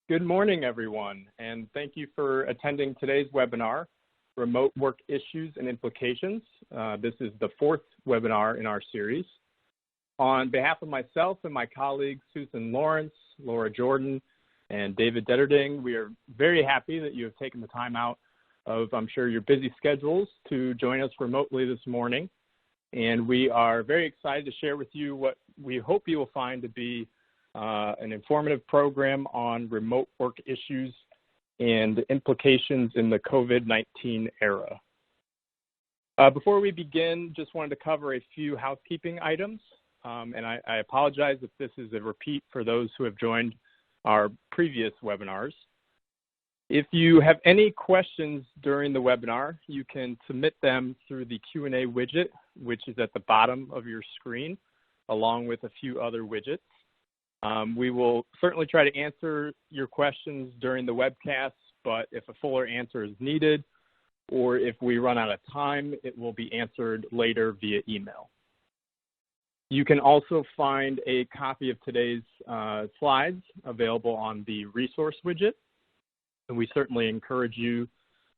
Good morning, everyone, and thank you for attending today's webinar, Remote Work Issues and Implications. This is the fourth webinar in our series. On behalf of myself and my colleagues, Susan Lorenc, Laura Jordan, and David Deterding, we are very happy that you have taken the time out of, I'm sure, your busy schedules to join us remotely this morning. And we are very excited to share with you what we hope you will find to be an informative program on remote work issues and implications in the COVID-19 era. Before we begin, just wanted to cover a few housekeeping items, and I apologize if this is a repeat for those who have joined our previous webinars. If you have any questions during the webinar, you can submit them through the Q&A widget, which is at the bottom of your screen, along with a few other widgets. We will certainly try to answer your questions during the webcast, but if a fuller answer is needed, or if we run out of time, it will be answered later via email. You can also find a copy of today's slides available on the resource widget, and we certainly encourage you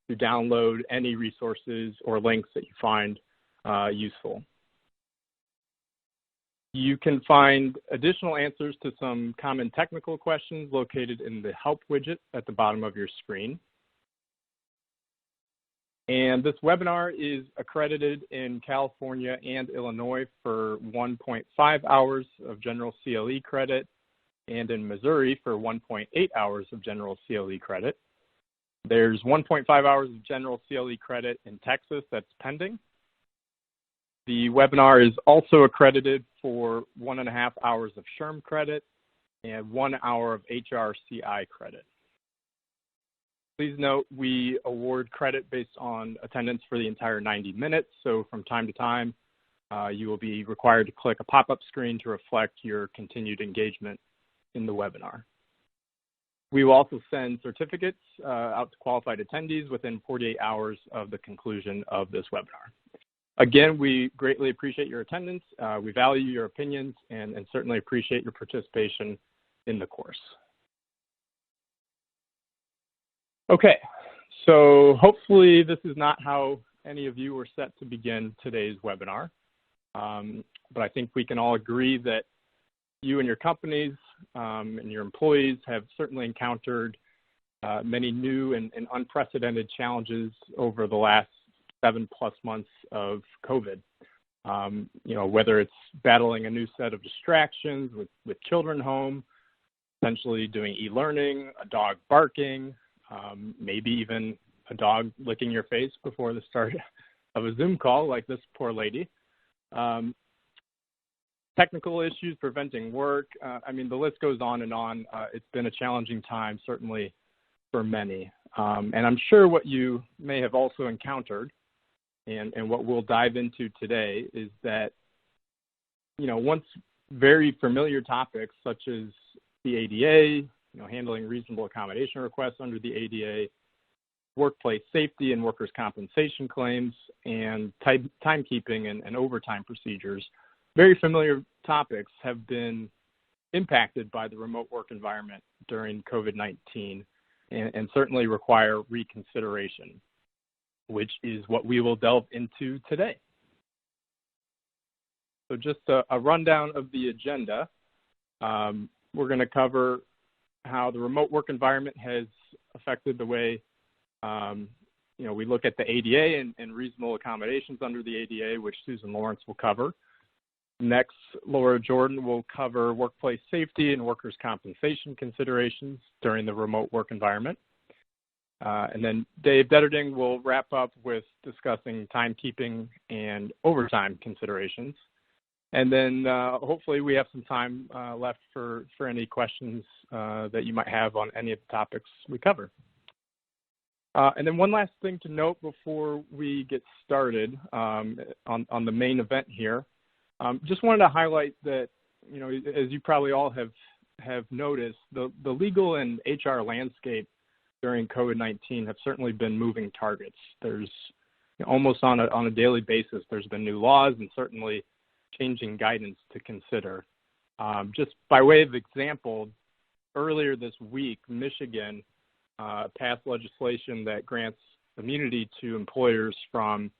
to download any resources or links that you find useful. You can find additional answers to some common technical questions located in the Help widget at the bottom of your screen. And this webinar is accredited in California and Illinois for 1.5 hours of general CLE credit, and in Missouri for 1.8 hours of general CLE credit. There's 1.5 hours of general CLE credit in Texas that's pending. The webinar is also accredited for 1.5 hours of SHRM credit and 1 hour of HRCI credit. Please note we award credit based on attendance for the entire 90 minutes, so from time to time you will be required to click a pop-up screen to reflect your continued engagement in the webinar. We will also send certificates out to qualified attendees within 48 hours of the conclusion of this webinar. Again, we greatly appreciate your attendance. We value your opinions and certainly appreciate your participation in the course. Okay, so hopefully this is not how any of you were set to begin today's webinar, but I think we can all agree that you and your companies and your employees have certainly encountered many new and unprecedented challenges over the last 7+ months of COVID. Whether it's battling a new set of distractions with children home, essentially doing e-learning, a dog barking, maybe even a dog licking your face before the start of a Zoom call like this poor lady. Technical issues preventing work. The list goes on and on. It's been a challenging time, certainly for many. And I'm sure what you may have also encountered and what we'll dive into today is that, once very familiar topics such as the ADA, handling reasonable accommodation requests under the ADA, workplace safety and workers' compensation claims, and timekeeping and overtime procedures, very familiar topics have been impacted by the remote work environment during COVID-19 and certainly require reconsideration, which is what we will delve into today. So just a rundown of the agenda. We're going to cover how the remote work environment has affected the way we look at the ADA and reasonable accommodations under the ADA, which Susan Lorenc will cover. Next, Laura Jordan will cover workplace safety and workers' compensation considerations during the remote work environment. And then Dave Deterding will wrap up with discussing timekeeping and overtime considerations. And then hopefully we have some time left for any questions that you might have on any of the topics we cover. And then one last thing to note before we get started on the main event here. Just wanted to highlight that, as you probably all have noticed, the legal and HR landscape during COVID-19 have certainly been moving targets. There's almost on a daily basis, there's been new laws and certainly changing guidance to consider. Just by way of example, earlier this week, Michigan passed legislation that grants immunity to employers from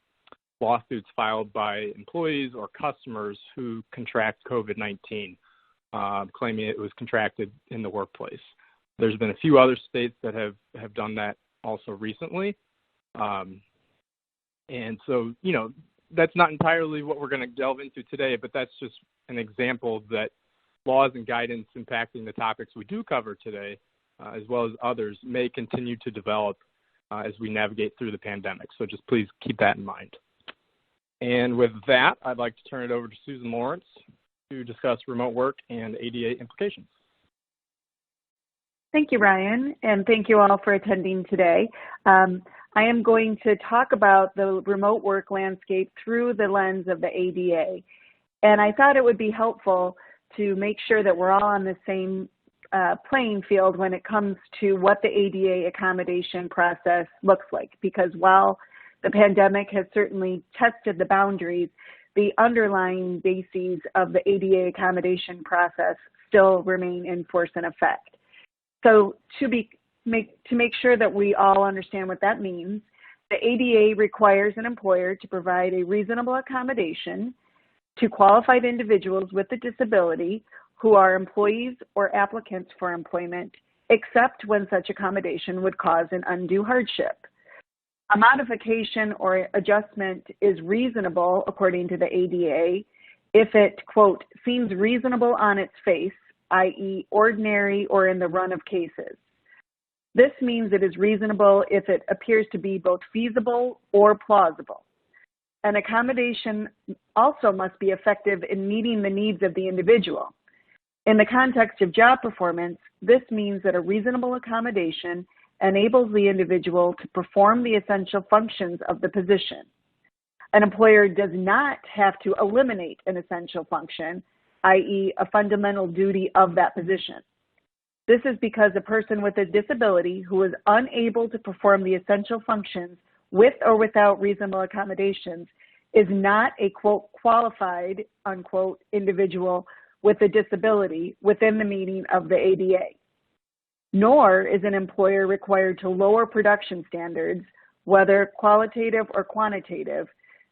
lawsuits filed by employees or customers who contract COVID-19, claiming it was contracted in the workplace. There's been a few other states that have done that also recently. And so, you know, that's not entirely what we're going to delve into today, but that's just an example that laws and guidance impacting the topics we do cover today, as well as others, may continue to develop as we navigate through the pandemic. So just please keep that in mind. And with that, I'd like to turn it over to Susan Lorenc to discuss remote work and ADA implications. Thank you, Ryan, and thank you all for attending today. I am going to talk about the remote work landscape through the lens of the ADA. And I thought it would be helpful to make sure that we're all on the same playing field when it comes to what the ADA accommodation process looks like. Because while the pandemic has certainly tested the boundaries, the underlying bases of the ADA accommodation process still remain in force and effect. So to make sure that we all understand what that means, the ADA requires an employer to provide a reasonable accommodation to qualified individuals with a disability who are employees or applicants for employment, except when such accommodation would cause an undue hardship. A modification or adjustment is reasonable, according to the ADA, if it, quote, seems reasonable on its face, i.e. ordinary or in the run of cases. This means it is reasonable if it appears to be both feasible or plausible. An accommodation also must be effective in meeting the needs of the individual. In the context of job performance, this means that a reasonable accommodation enables the individual to perform the essential functions of the position. An employer does not have to eliminate an essential function, i.e. a fundamental duty of that position. This is because a person with a disability who is unable to perform the essential functions with or without reasonable accommodations is not a, quote, qualified, unquote, individual with a disability within the meaning of the ADA. Nor is an employer required to lower production standards, whether qualitative or quantitative,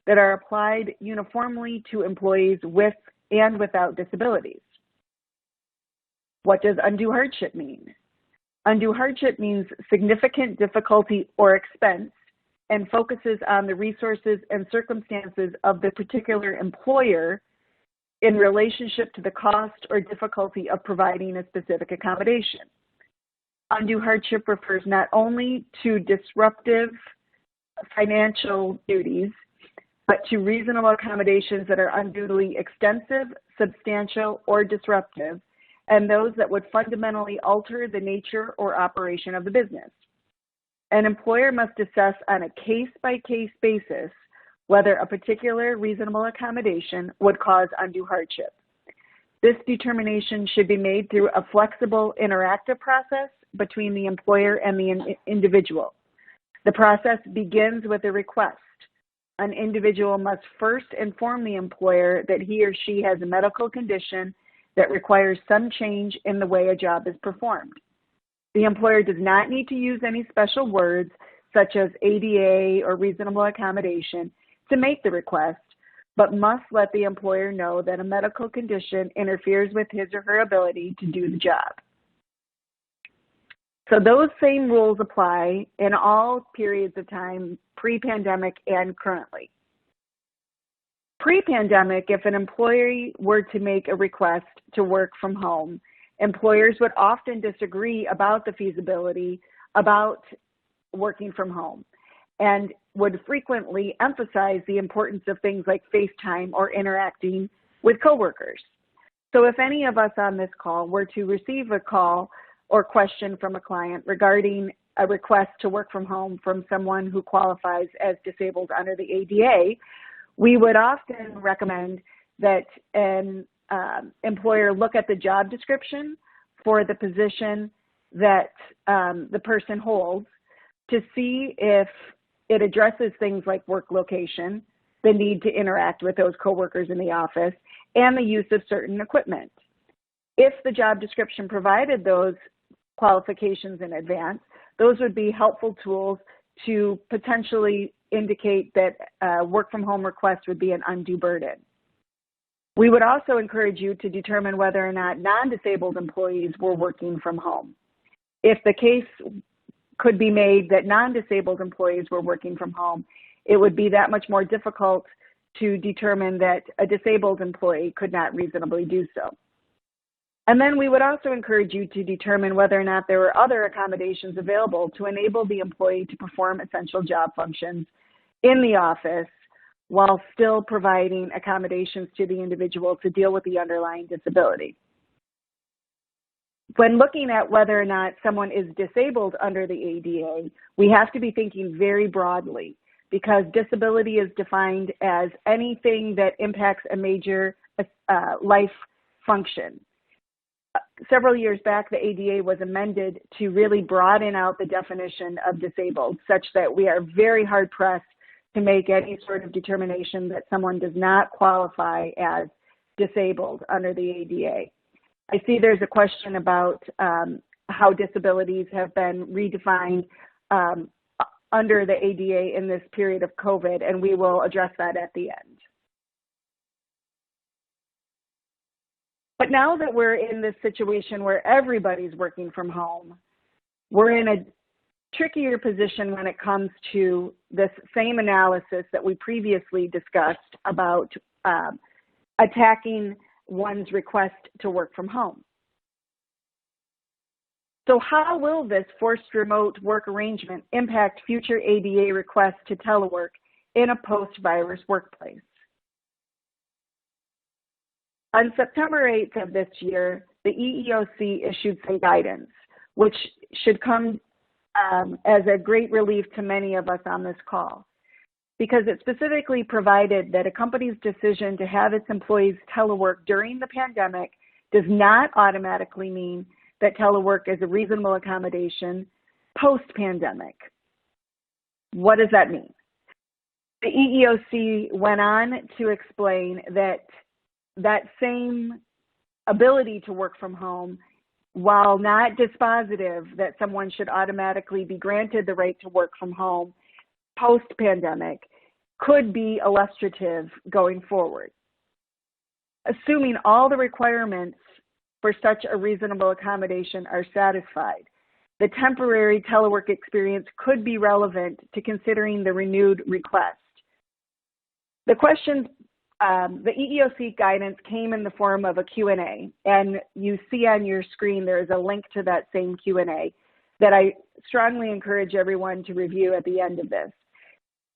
that are applied uniformly to employees with and without disabilities. What does undue hardship mean? Undue hardship means significant difficulty or expense and focuses on the resources and circumstances of the particular employer in relationship to the cost or difficulty of providing a specific accommodation. Undue hardship refers not only to disruptive financial duties, but to reasonable accommodations that are unduly extensive, substantial, or disruptive, and those that would fundamentally alter the nature or operation of the business. An employer must assess on a case-by-case basis whether a particular reasonable accommodation would cause undue hardship. This determination should be made through a flexible, interactive process between the employer and the individual. The process begins with a request. An individual must first inform the employer that he or she has a medical condition that requires some change in the way a job is performed. The employer does not need to use any special words such as ADA or reasonable accommodation to make the request, but must let the employer know that a medical condition interferes with his or her ability to do the job. So those same rules apply in all periods of time, pre-pandemic and currently. Pre-pandemic, if an employee were to make a request to work from home, employers would often disagree about the feasibility about working from home and would frequently emphasize the importance of things like FaceTime or interacting with coworkers. So if any of us on this call were to receive a call or question from a client regarding a request to work from home from someone who qualifies as disabled under the ADA, we would often recommend that an employer look at the job description for the position that the person holds to see if it addresses things like work location, the need to interact with those coworkers in the office, and the use of certain equipment. If the job description provided those qualifications in advance. Those would be helpful tools to potentially indicate that work from home request would be an undue burden. We would also encourage you to determine whether or not non-disabled employees were working from home. If the case could be made that non-disabled employees were working from home, it would be that much more difficult to determine that a disabled employee could not reasonably do so. And then we would also encourage you to determine whether or not there were other accommodations available to enable the employee to perform essential job functions in the office while still providing accommodations to the individual to deal with the underlying disability. When looking at whether or not someone is disabled under the ADA, we have to be thinking very broadly, because disability is defined as anything that impacts a major life function. Several years back, the ADA was amended to really broaden out the definition of disabled, such that we are very hard-pressed to make any sort of determination that someone does not qualify as disabled under the ADA. I see there's a question about how disabilities have been redefined under the ADA in this period of COVID, and we will address that at the end. But now that we're in this situation where everybody's working from home, we're in a trickier position when it comes to this same analysis that we previously discussed about attacking one's request to work from home. So how will this forced remote work arrangement impact future ADA requests to telework in a post-virus workplace? On September 8th of this year, the EEOC issued some guidance, which should come as a great relief to many of us on this call, because it specifically provided that a company's decision to have its employees telework during the pandemic does not automatically mean that telework is a reasonable accommodation post-pandemic. What does that mean? The EEOC went on to explain that that same ability to work from home, while not dispositive that someone should automatically be granted the right to work from home post-pandemic, could be illustrative going forward. Assuming all the requirements for such a reasonable accommodation are satisfied, the temporary telework experience could be relevant to considering the renewed request. The questions, the EEOC guidance came in the form of a Q&A, and you see on your screen there is a link to that same Q&A that I strongly encourage everyone to review at the end of this.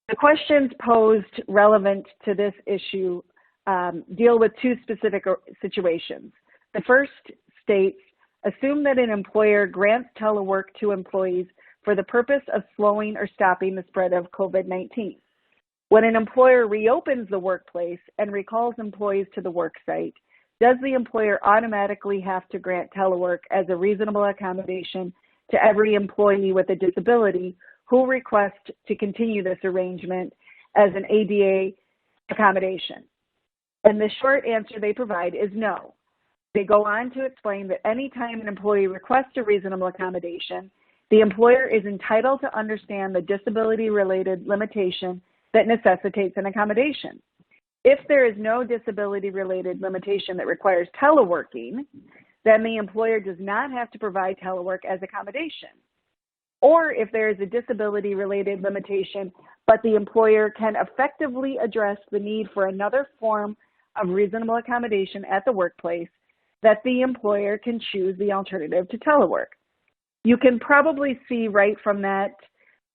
The questions posed relevant to this issue deal with two specific situations. The first states, assume that an employer grants telework to employees for the purpose of slowing or stopping the spread of COVID-19. When an employer reopens the workplace and recalls employees to the work site, does the employer automatically have to grant telework as a reasonable accommodation to every employee with a disability who requests to continue this arrangement as an ADA accommodation? And the short answer they provide is no. They go on to explain that any time an employee requests a reasonable accommodation, the employer is entitled to understand the disability-related limitation that necessitates an accommodation. If there is no disability-related limitation that requires teleworking, then the employer does not have to provide telework as accommodation. Or if there is a disability-related limitation, but the employer can effectively address the need for another form of reasonable accommodation at the workplace, that the employer can choose the alternative to telework. You can probably see right from that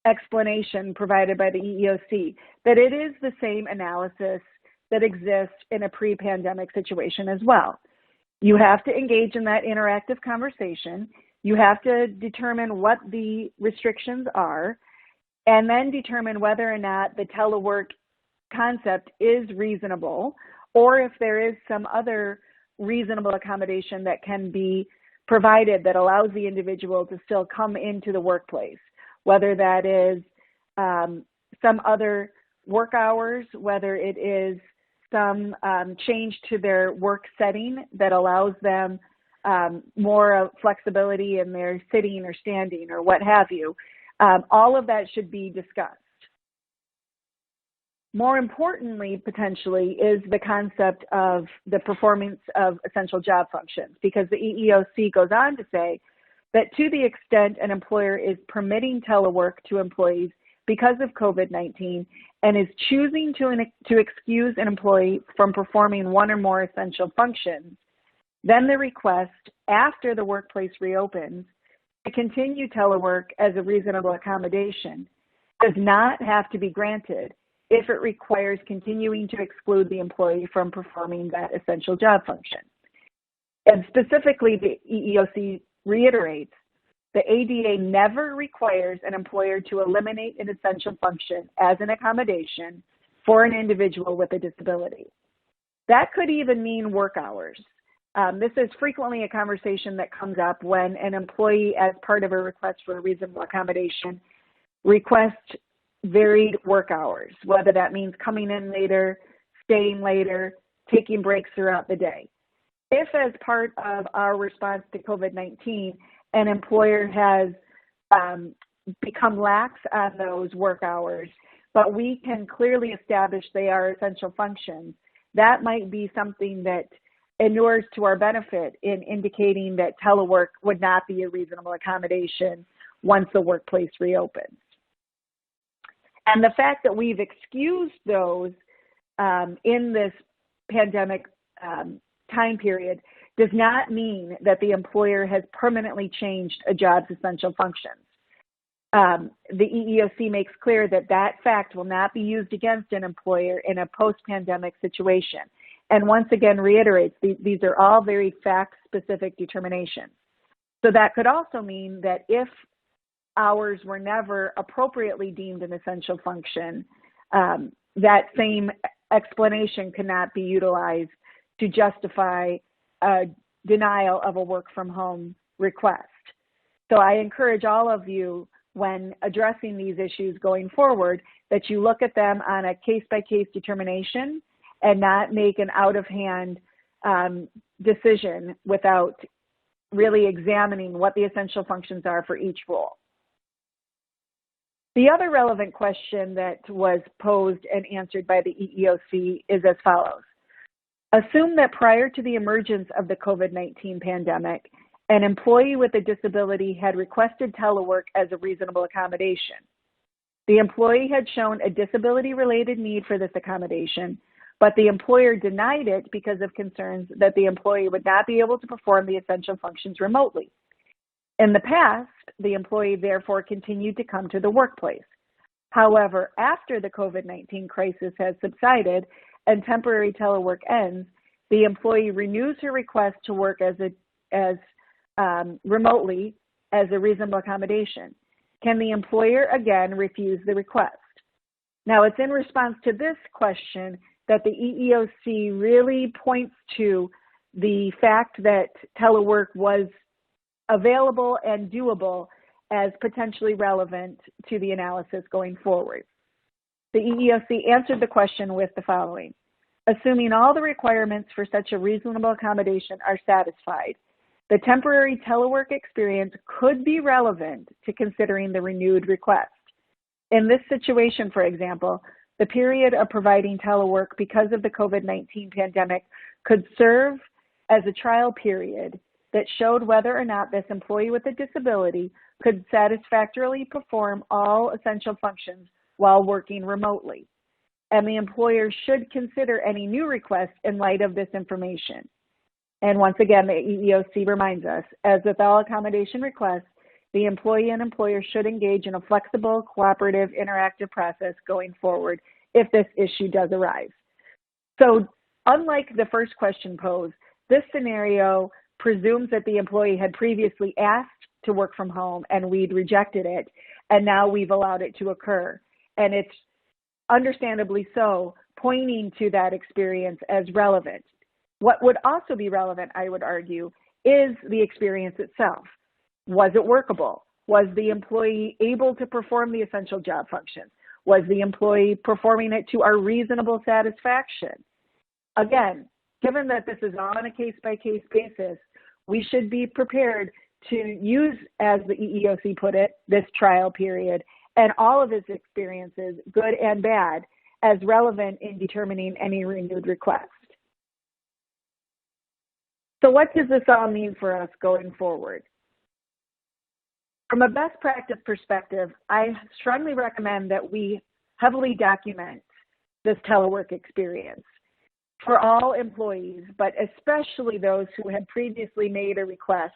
explanation provided by the EEOC that it is the same analysis that exists in a pre-pandemic situation as well. You have to engage in that interactive conversation. You have to determine what the restrictions are, and then determine whether or not the telework concept is reasonable, or if there is some other reasonable accommodation that can be provided that allows the individual to still come into the workplace, whether that is some other work hours, whether it is some change to their work setting that allows them more flexibility in their sitting or standing or what have you. All of that should be discussed. More importantly, potentially, is the concept of the performance of essential job functions, because the EEOC goes on to say that to the extent an employer is permitting telework to employees because of COVID-19 and is choosing to excuse an employee from performing one or more essential functions, then the request after the workplace reopens to continue telework as a reasonable accommodation does not have to be granted if it requires continuing to exclude the employee from performing that essential job function. And specifically, the EEOC reiterates, the ADA never requires an employer to eliminate an essential function as an accommodation for an individual with a disability. That could even mean work hours. This is frequently a conversation that comes up when an employee, as part of a request for a reasonable accommodation, requests varied work hours, whether that means coming in later, staying later, taking breaks throughout the day. If, as part of our response to COVID-19, an employer has become lax on those work hours, but we can clearly establish they are essential functions, that might be something that inures to our benefit in indicating that telework would not be a reasonable accommodation once the workplace reopens. And the fact that we've excused those in this pandemic time period does not mean that the employer has permanently changed a job's essential functions. The EEOC makes clear that that fact will not be used against an employer in a post-pandemic situation. And once again reiterates, these are all very fact-specific determinations. So that could also mean that if hours were never appropriately deemed an essential function, that same explanation cannot be utilized to justify a denial of a work from home request. So I encourage all of you, when addressing these issues going forward, that you look at them on a case-by-case determination and not make an out-of-hand decision without really examining what the essential functions are for each role. The other relevant question that was posed and answered by the EEOC is as follows. Assume that prior to the emergence of the COVID-19 pandemic, an employee with a disability had requested telework as a reasonable accommodation. The employee had shown a disability-related need for this accommodation, but the employer denied it because of concerns that the employee would not be able to perform the essential functions remotely. In the past, the employee therefore continued to come to the workplace. However, after the COVID-19 crisis has subsided and temporary telework ends, the employee renews her request to work remotely as a reasonable accommodation. Can the employer again refuse the request? Now, it's in response to this question that the EEOC really points to the fact that telework was available and doable as potentially relevant to the analysis going forward. The EEOC answered the question with the following. Assuming all the requirements for such a reasonable accommodation are satisfied, the temporary telework experience could be relevant to considering the renewed request. In this situation, for example, the period of providing telework because of the COVID-19 pandemic could serve as a trial period that showed whether or not this employee with a disability could satisfactorily perform all essential functions while working remotely. And the employer should consider any new requests in light of this information. And once again, the EEOC reminds us, as with all accommodation requests, the employee and employer should engage in a flexible, cooperative, interactive process going forward if this issue does arise. So unlike the first question posed, this scenario presumes that the employee had previously asked to work from home and we'd rejected it, and now we've allowed it to occur. And it's understandably so, pointing to that experience as relevant. What would also be relevant, I would argue, is the experience itself. Was it workable? Was the employee able to perform the essential job functions? Was the employee performing it to our reasonable satisfaction? Again, given that this is on a case-by-case basis, we should be prepared to use, as the EEOC put it, this trial period and all of its experiences, good and bad, as relevant in determining any renewed request. So what does this all mean for us going forward? From a best practice perspective, I strongly recommend that we heavily document this telework experience for all employees, but especially those who had previously made a request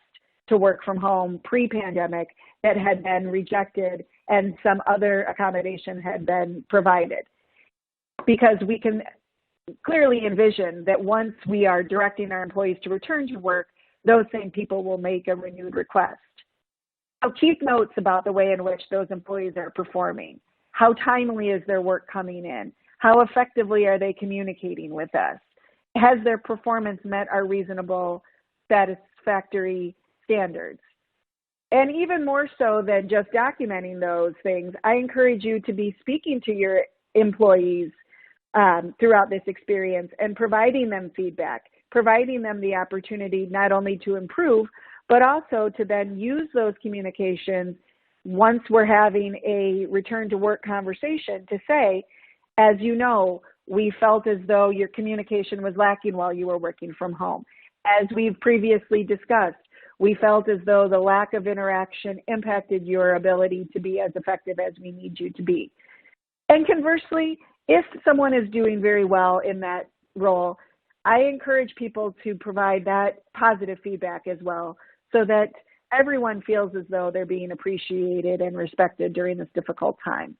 to work from home pre-pandemic that had been rejected and some other accommodation had been provided. Because we can clearly envision that once we are directing our employees to return to work, those same people will make a renewed request. So keep notes about the way in which those employees are performing. How timely is their work coming in? How effectively are they communicating with us? Has their performance met our reasonable, satisfactory standards? And even more so than just documenting those things, I encourage you to be speaking to your employees throughout this experience and providing them feedback, providing them the opportunity not only to improve, but also to then use those communications once we're having a return to work conversation to say, as you know, we felt as though your communication was lacking while you were working from home. As we've previously discussed, we felt as though the lack of interaction impacted your ability to be as effective as we need you to be. And conversely, if someone is doing very well in that role, I encourage people to provide that positive feedback as well, so that everyone feels as though they're being appreciated and respected during this difficult time.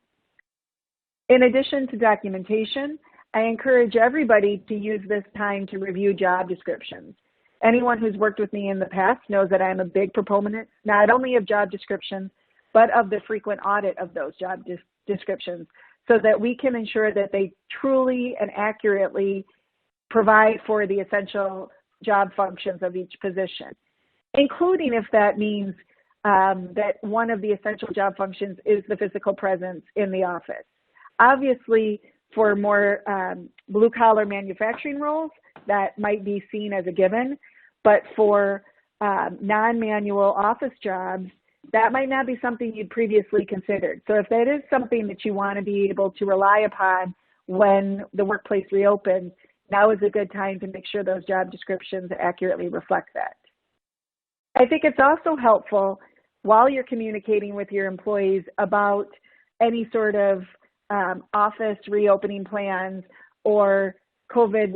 In addition to documentation, I encourage everybody to use this time to review job descriptions. Anyone who's worked with me in the past knows that I'm a big proponent, not only of job descriptions, but of the frequent audit of those job descriptions, so that we can ensure that they truly and accurately provide for the essential job functions of each position, including if that means that one of the essential job functions is the physical presence in the office. Obviously, for more blue-collar manufacturing roles, that might be seen as a given, but for non-manual office jobs, that might not be something you'd previously considered. So if that is something that you want to be able to rely upon when the workplace reopens, now is a good time to make sure those job descriptions accurately reflect that. I think it's also helpful while you're communicating with your employees about any sort of office reopening plans or COVID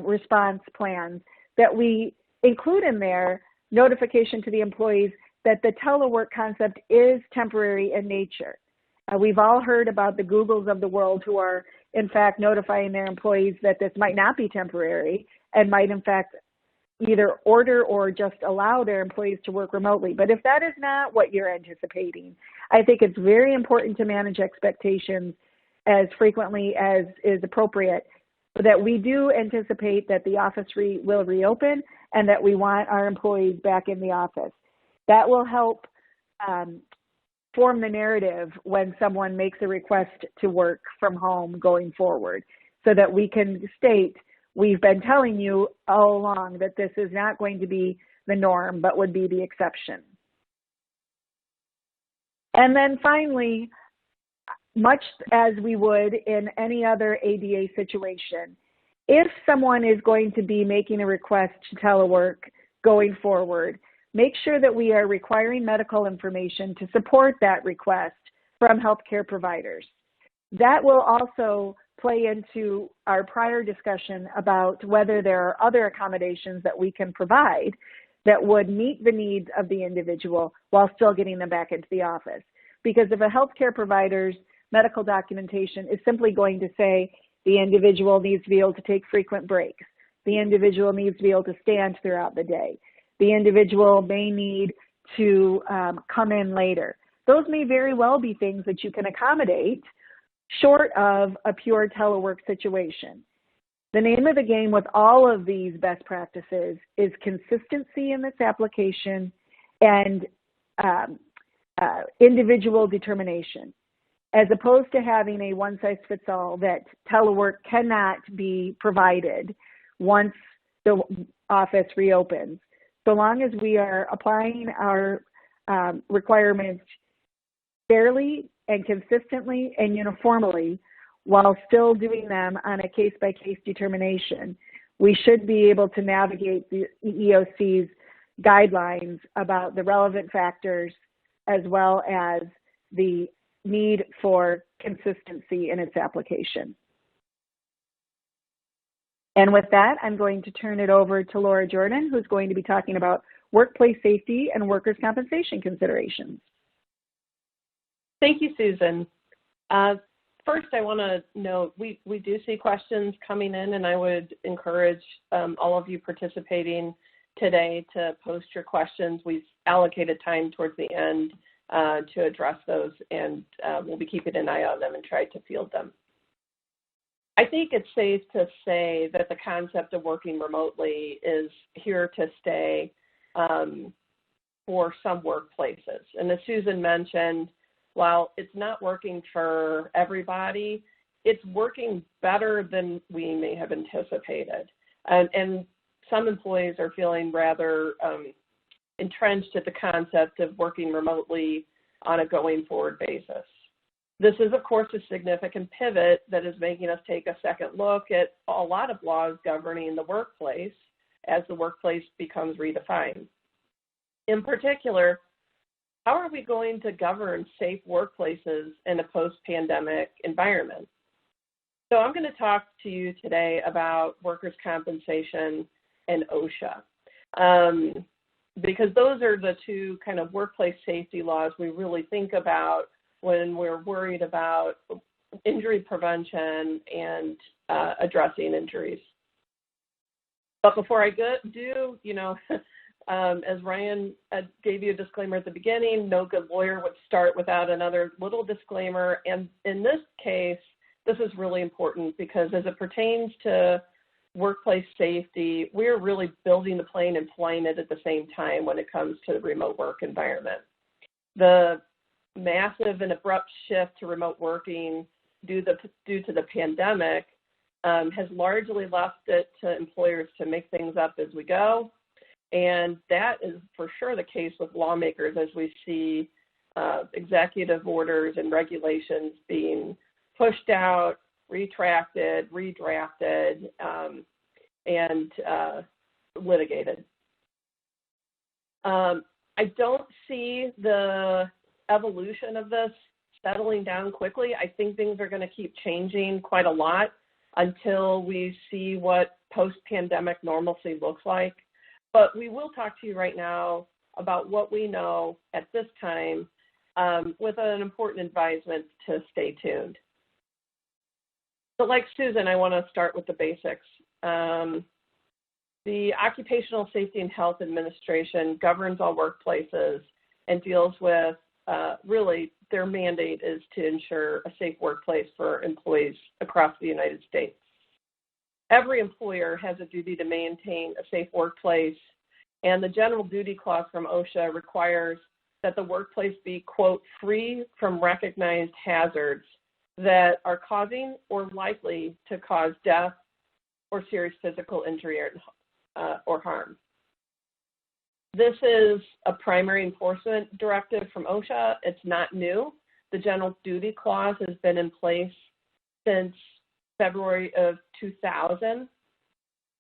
response plans, that we include in there notification to the employees that the telework concept is temporary in nature. We've all heard about the Googles of the world who are in fact notifying their employees that this might not be temporary and might in fact either order or just allow their employees to work remotely. But if that is not what you're anticipating, I think it's very important to manage expectations as frequently as is appropriate, so that we do anticipate that the office will reopen and that we want our employees back in the office. That will help form the narrative when someone makes a request to work from home going forward, so that we can state, we've been telling you all along that this is not going to be the norm, but would be the exception. And then finally, much as we would in any other ADA situation, if someone is going to be making a request to telework going forward, make sure that we are requiring medical information to support that request from healthcare providers. That will also play into our prior discussion about whether there are other accommodations that we can provide that would meet the needs of the individual while still getting them back into the office. Because if a healthcare provider's medical documentation is simply going to say the individual needs to be able to take frequent breaks, the individual needs to be able to stand throughout the day, the individual may need to come in later. Those may very well be things that you can accommodate short of a pure telework situation. The name of the game with all of these best practices is consistency in this application and individual determination, as opposed to having a one-size-fits-all that telework cannot be provided once the office reopens. so long as we are applying our requirements fairly and consistently and uniformly while still doing them on a case-by-case determination, we should be able to navigate the EEOC's guidelines about the relevant factors as well as the need for consistency in its application. And with that, I'm going to turn it over to Laura Jordan, who's going to be talking about workplace safety and workers' compensation considerations. Thank you, Susan. First, I want to note we do see questions coming in, and I would encourage all of you participating today to post your questions. We've allocated time towards the end to address those, and we'll be keeping an eye on them and try to field them. I think it's safe to say that the concept of working remotely is here to stay for some workplaces. And as Susan mentioned, while it's not working for everybody, it's working better than we may have anticipated. And some employees are feeling rather entrenched at the concept of working remotely on a going forward basis. This is, of course, a significant pivot that is making us take a second look at a lot of laws governing the workplace as the workplace becomes redefined. In particular, how are we going to govern safe workplaces in a post-pandemic environment? So I'm going to talk to you today about workers' compensation and OSHA, because those are the two kind of workplace safety laws we really think about when we're worried about injury prevention and addressing injuries. But before I do, as Ryan gave you a disclaimer at the beginning, no good lawyer would start without another little disclaimer. And in this case, this is really important because as it pertains to workplace safety, we're really building the plane and flying it at the same time when it comes to the remote work environment. The massive and abrupt shift to remote working due to the pandemic has largely left it to employers to make things up as we go. And that is for sure the case with lawmakers as we see executive orders and regulations being pushed out, retracted, redrafted, and litigated. I don't see the evolution of this settling down quickly. I think things are going to keep changing quite a lot until we see what post-pandemic normalcy looks like. But we will talk to you right now about what we know at this time with an important advisement to stay tuned. So like Susan, I want to start with the basics. The Occupational Safety and Health Administration governs all workplaces and deals with, really, their mandate is to ensure a safe workplace for employees across the United States. Every employer has a duty to maintain a safe workplace, and the General Duty Clause from OSHA requires that the workplace be, quote, free from recognized hazards that are causing or likely to cause death or serious physical injury or harm. This is a primary enforcement directive from OSHA. It's not new. The General Duty Clause has been in place since February of 2000.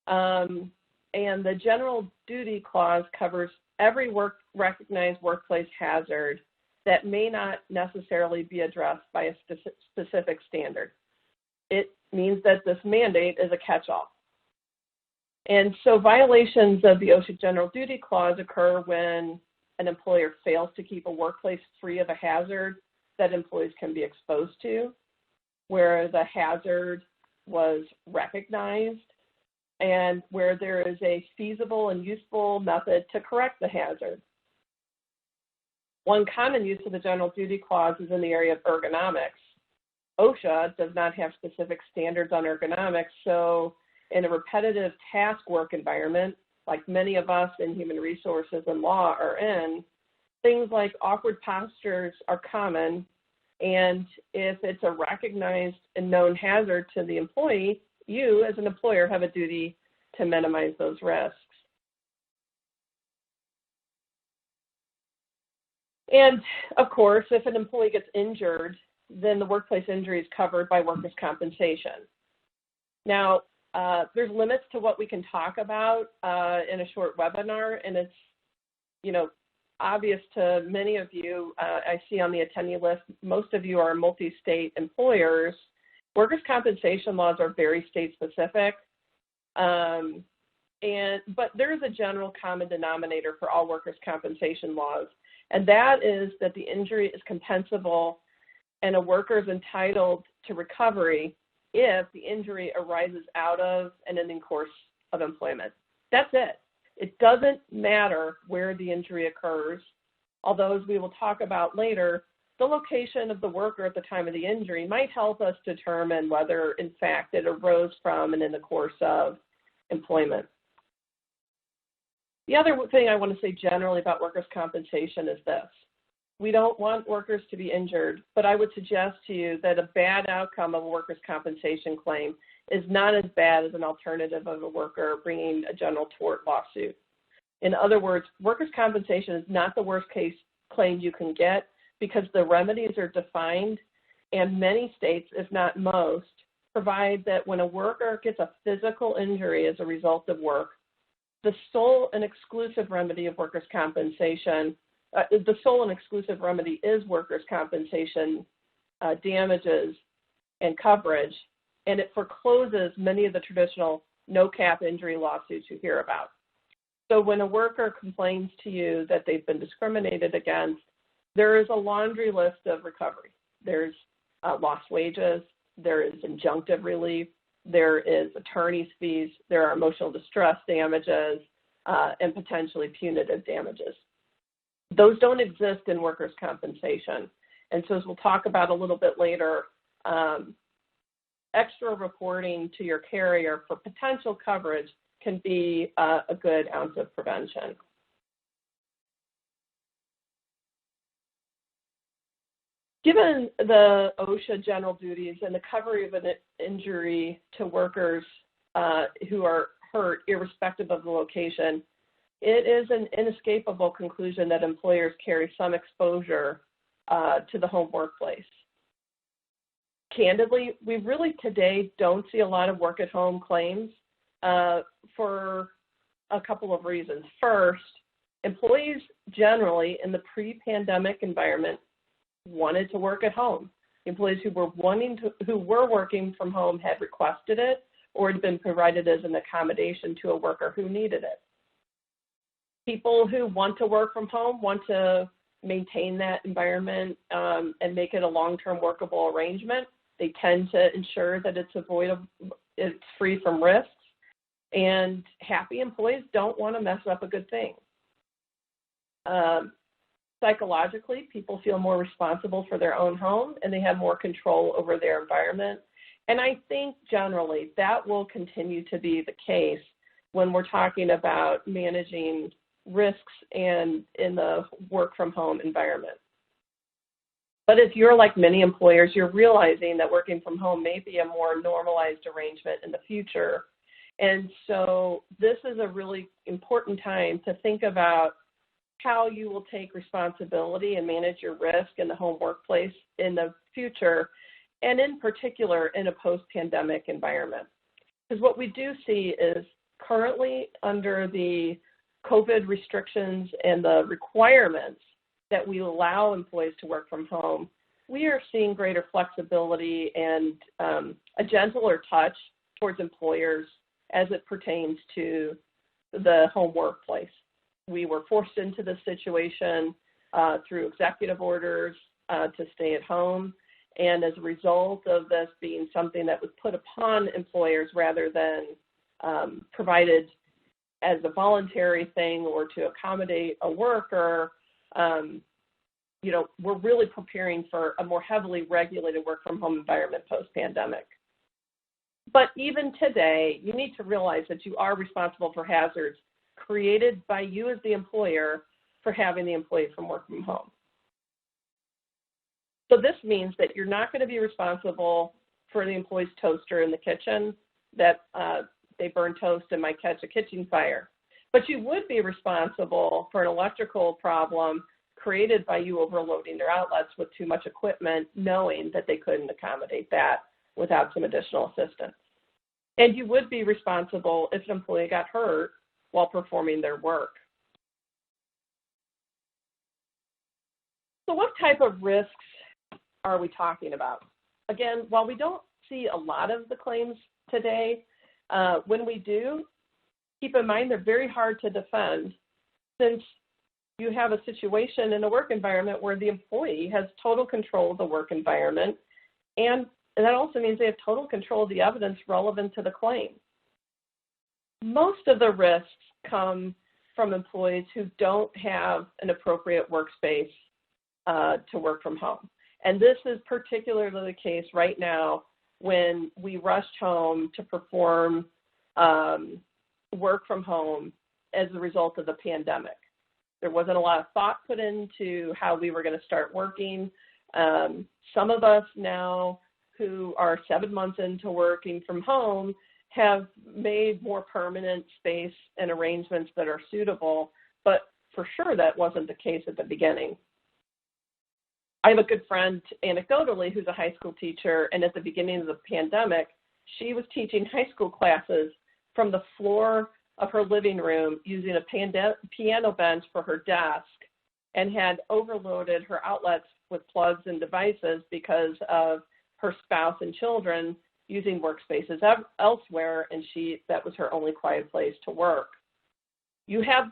And the General Duty Clause covers every recognized workplace hazard that may not necessarily be addressed by a specific standard. It means that this mandate is a catch-all. And so violations of the OSHA General Duty Clause occur when an employer fails to keep a workplace free of a hazard that employees can be exposed to, where the hazard was recognized, and where there is a feasible and useful method to correct the hazard. One common use of the General Duty Clause is in the area of ergonomics. OSHA does not have specific standards on ergonomics, so in a repetitive task work environment, like many of us in human resources and law are in, things like awkward postures are common, and if it's a recognized and known hazard to the employee, you as an employer have a duty to minimize those risks. And of course, if an employee gets injured, then the workplace injury is covered by workers' compensation. Now, there's limits to what we can talk about in a short webinar, and it's, obvious to many of you. I see on the attendee list, most of you are multi-state employers. Workers' compensation laws are very state-specific, but there is a general common denominator for all workers' compensation laws, and that is that the injury is compensable and a worker is entitled to recovery if the injury arises out of and in the course of employment. That's it. It doesn't matter where the injury occurs, although as we will talk about later, the location of the worker at the time of the injury might help us determine whether, in fact, it arose from and in the course of employment. The other thing I want to say generally about workers' compensation is this. We don't want workers to be injured, but I would suggest to you that a bad outcome of a workers' compensation claim is not as bad as an alternative of a worker bringing a general tort lawsuit. In other words, workers' compensation is not the worst case claim you can get because the remedies are defined, and many states, if not most, provide that when a worker gets a physical injury as a result of work, the sole and exclusive remedy of workers' compensation, the sole and exclusive remedy is workers' compensation damages and coverage, and it forecloses many of the traditional no-cap injury lawsuits you hear about. So when a worker complains to you that they've been discriminated against, there is a laundry list of recovery. There's lost wages, there is injunctive relief, there is attorney's fees, there are emotional distress damages, and potentially punitive damages. Those don't exist in workers' compensation. And so as we'll talk about a little bit later, extra reporting to your carrier for potential coverage can be a good ounce of prevention. Given the OSHA general duties and the recovery of an injury to workers who are hurt, irrespective of the location, it is an inescapable conclusion that employers carry some exposure to the home workplace. Candidly, we really today don't see a lot of work-at-home claims for a couple of reasons. First, employees generally in the pre-pandemic environment wanted to work at home. Employees who were working from home had requested it or had been provided as an accommodation to a worker who needed it. People who want to work from home want to maintain that environment and make it a long-term workable arrangement. They tend to ensure that it's avoidable, it's free from risks, and happy employees don't want to mess up a good thing. Psychologically, people feel more responsible for their own home and they have more control over their environment. And I think generally that will continue to be the case when we're talking about managing risks and in the work from home environment. But if you're like many employers, you're realizing that working from home may be a more normalized arrangement in the future. And so this is a really important time to think about how you will take responsibility and manage your risk in the home workplace in the future, and in particular in a post-pandemic environment. Because what we do see is currently under the COVID restrictions and the requirements that we allow employees to work from home, we are seeing greater flexibility and a gentler touch towards employers as it pertains to the home workplace. We were forced into this situation through executive orders to stay at home. And as a result of this being something that was put upon employers rather than provided as a voluntary thing or to accommodate a worker, we're really preparing for a more heavily regulated work from home environment post-pandemic. But even today, you need to realize that you are responsible for hazards created by you as the employer for having the employee from work from home. So this means that you're not going to be responsible for the employee's toaster in the kitchen, that they burn toast and might catch a kitchen fire. But you would be responsible for an electrical problem created by you overloading their outlets with too much equipment, knowing that they couldn't accommodate that without some additional assistance. And you would be responsible if an employee got hurt while performing their work. So what type of risks are we talking about? Again, while we don't see a lot of the claims today, when we do, keep in mind they're very hard to defend, since you have a situation in a work environment where the employee has total control of the work environment, and that also means they have total control of the evidence relevant to the claim. Most of the risks come from employees who don't have an appropriate workspace to work from home. And this is particularly the case right now when we rushed home to perform work from home as a result of the pandemic. There wasn't a lot of thought put into how we were going to start working. Some of us now who are 7 months into working from home have made more permanent space and arrangements that are suitable, but for sure that wasn't the case at the beginning. I have a good friend, anecdotally, who's a high school teacher, and at the beginning of the pandemic, she was teaching high school classes from the floor of her living room using a piano bench for her desk, and had overloaded her outlets with plugs and devices because of her spouse and children using workspaces elsewhere, and that was her only quiet place to work. You have,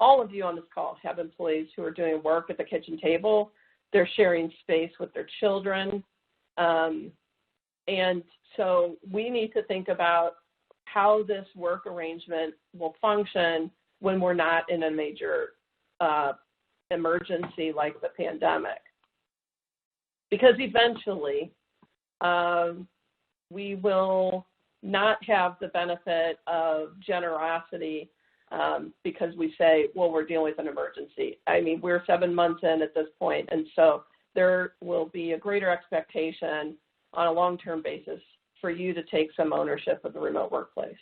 all of you on this call have employees who are doing work at the kitchen table. They're sharing space with their children. And so we need to think about how this work arrangement will function when we're not in a major emergency like the pandemic. Because eventually, we will not have the benefit of generosity because we say, well, we're dealing with an emergency. I mean, we're 7 months in at this point, and so there will be a greater expectation on a long-term basis for you to take some ownership of the remote workplace.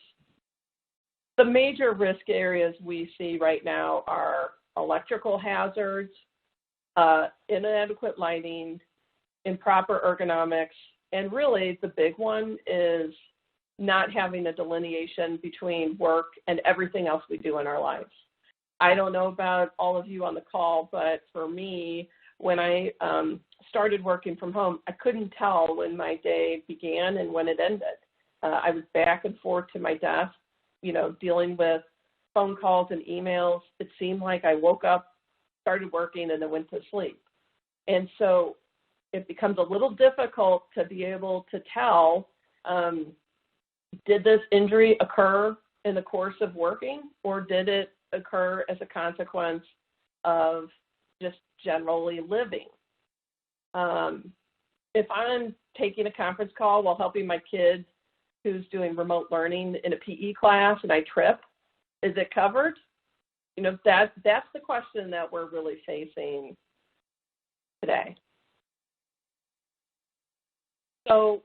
The major risk areas we see right now are electrical hazards, inadequate lighting, improper ergonomics, and really the big one is not having a delineation between work and everything else we do in our lives. I don't know about all of you on the call, but for me, when I started working from home, I couldn't tell when my day began and when it ended. I was back and forth to my desk, dealing with phone calls and emails. It seemed like I woke up, started working, and then went to sleep. And so it becomes a little difficult to be able to tell, did this injury occur in the course of working, or did it occur as a consequence of just generally living? If I'm taking a conference call while helping my kid who's doing remote learning in a PE class and I trip, is it covered? That's the question that we're really facing today. So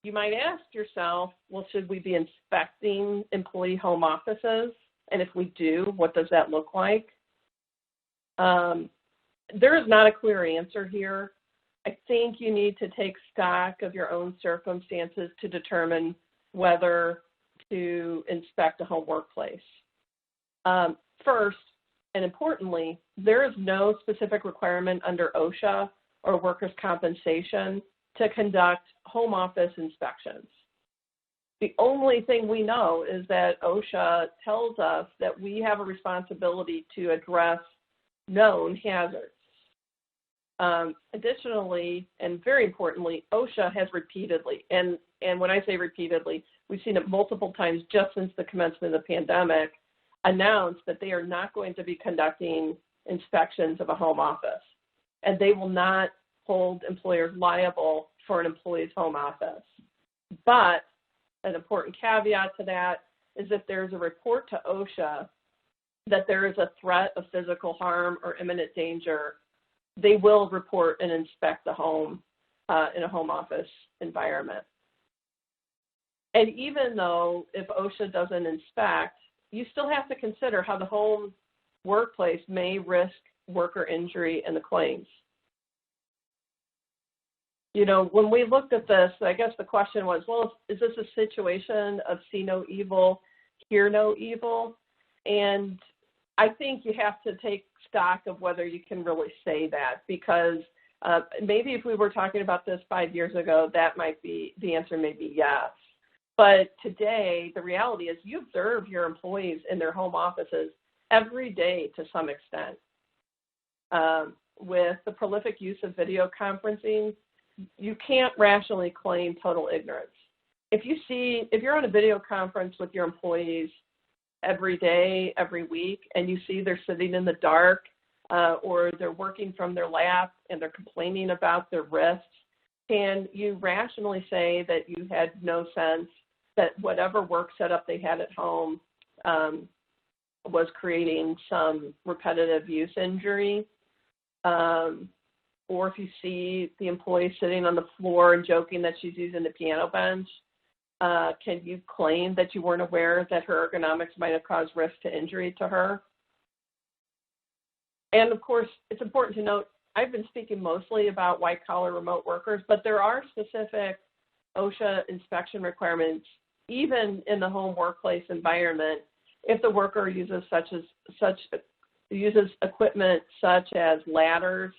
you might ask yourself, well, should we be inspecting employee home offices? And if we do, what does that look like? There is not a clear answer here. I think you need to take stock of your own circumstances to determine whether to inspect a home workplace. First, and importantly, there is no specific requirement under OSHA or workers' compensation to conduct home office inspections. The only thing we know is that OSHA tells us that we have a responsibility to address known hazards. Additionally, and very importantly, OSHA has repeatedly, and when I say repeatedly, we've seen it multiple times just since the commencement of the pandemic, announced that they are not going to be conducting inspections of a home office, and they will not hold employers liable for an employee's home office. But an important caveat to that is if there's a report to OSHA that there is a threat of physical harm or imminent danger, they will report and inspect the home in a home office environment. And even though if OSHA doesn't inspect, you still have to consider how the home workplace may risk worker injury and the claims. You know, when we looked at this, I guess the question was, well, is this a situation of see no evil, hear no evil? And I think you have to take stock of whether you can really say that, because maybe if we were talking about this 5 years ago, that might be, the answer may be yes. But today, the reality is you observe your employees in their home offices every day to some extent. With the prolific use of video conferencing, you can't rationally claim total ignorance. If you're on a video conference with your employees every day, every week, and you see they're sitting in the dark or they're working from their lap and they're complaining about their wrists, can you rationally say that you had no sense that whatever work setup they had at home was creating some repetitive use injury? Or if you see the employee sitting on the floor and joking that she's using the piano bench, can you claim that you weren't aware that her ergonomics might have caused risk to injury to her? And of course, it's important to note, I've been speaking mostly about white-collar remote workers, but there are specific OSHA inspection requirements, even in the home workplace environment, if the worker uses equipment such as ladders,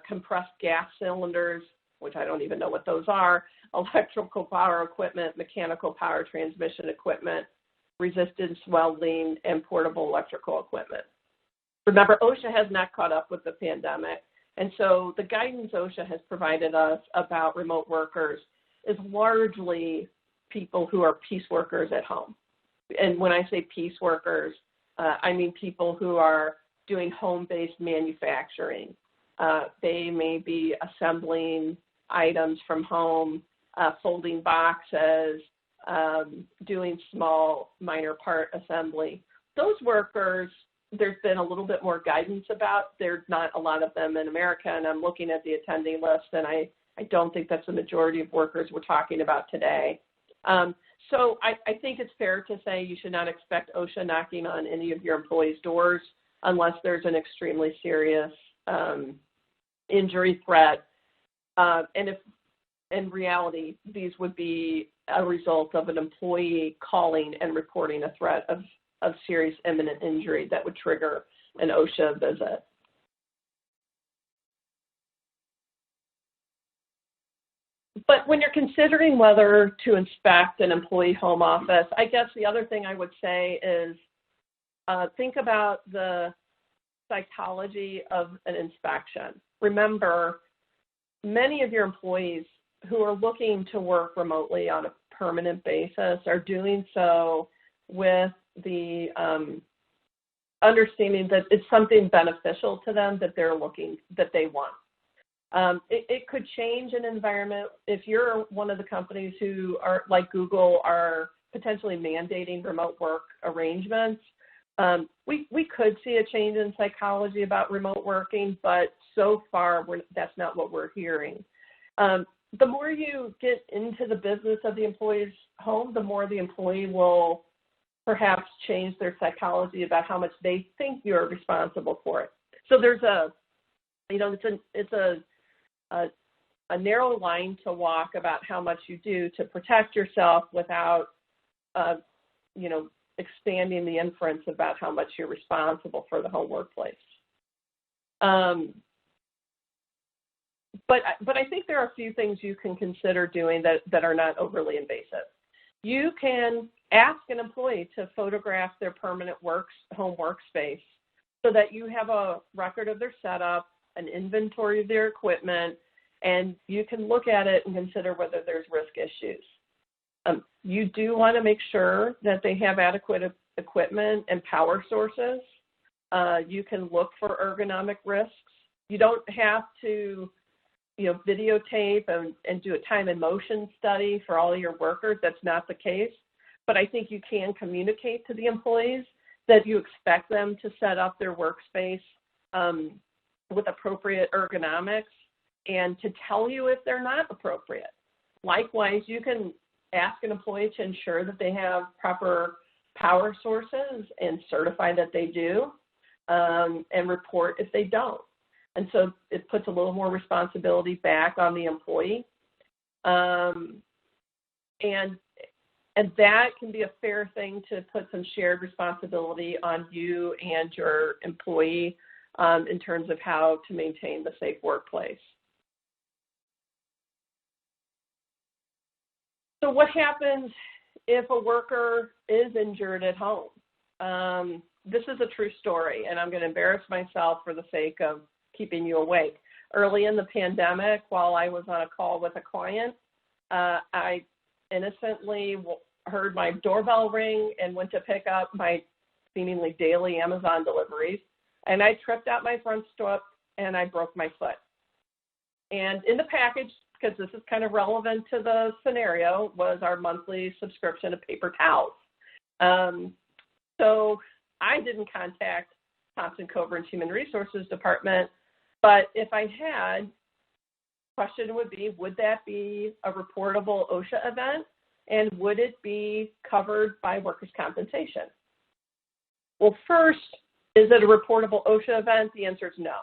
compressed gas cylinders, which I don't even know what those are, electrical power equipment, mechanical power transmission equipment, resistance welding, and portable electrical equipment. Remember, OSHA has not caught up with the pandemic, and so the guidance OSHA has provided us about remote workers is largely people who are piece workers at home. And when I say piece workers, I mean people who are doing home-based manufacturing. They may be assembling items from home, folding boxes, doing small minor part assembly. Those workers, there's been a little bit more guidance about. There's not a lot of them in America, and I'm looking at the attendee list, and I don't think that's the majority of workers we're talking about today. So I think it's fair to say you should not expect OSHA knocking on any of your employees' doors unless there's an extremely serious injury threat. And if in reality, these would be a result of an employee calling and reporting a threat of serious imminent injury that would trigger an OSHA visit. But when you're considering whether to inspect an employee home office, I guess the other thing I would say is think about the psychology of an inspection. Remember, many of your employees who are looking to work remotely on a permanent basis are doing so with the understanding that it's something beneficial to them that they want. It could change an environment. If you're one of the companies who are, like Google, are potentially mandating remote work arrangements, we could see a change in psychology about remote working, but so far that's not what we're hearing. The more you get into the business of the employee's home, the more the employee will perhaps change their psychology about how much they think you're responsible for it. So there's it's a narrow line to walk about how much you do to protect yourself without, expanding the inference about how much you're responsible for the home workplace. But I think there are a few things you can consider doing that are not overly invasive. You can ask an employee to photograph their permanent home workspace so that you have a record of their setup, an inventory of their equipment, and you can look at it and consider whether there's risk issues. You do want to make sure that they have adequate equipment and power sources. You can look for ergonomic risks. You don't have to, videotape and do a time and motion study for all your workers. That's not the case. But I think you can communicate to the employees that you expect them to set up their workspace with appropriate ergonomics and to tell you if they're not appropriate. Likewise, you can ask an employee to ensure that they have proper power sources and certify that they do. and report if they don't. And so it puts a little more responsibility back on the employee. And that can be a fair thing to put some shared responsibility on you and your employee in terms of how to maintain the safe workplace. So what happens if a worker is injured at home? This is a true story, and I'm going to embarrass myself for the sake of keeping you awake. Early in the pandemic, while I was on a call with a client, I innocently heard my doorbell ring and went to pick up my seemingly daily Amazon deliveries, and I tripped out my front step and I broke my foot. And in the package, because this is kind of relevant to the scenario, was our monthly subscription of paper towels. So I didn't contact Thompson Coburn's Human Resources Department, but if I had, the question would be, would that be a reportable OSHA event, and would it be covered by workers' compensation? Well, first, is it a reportable OSHA event? The answer is no.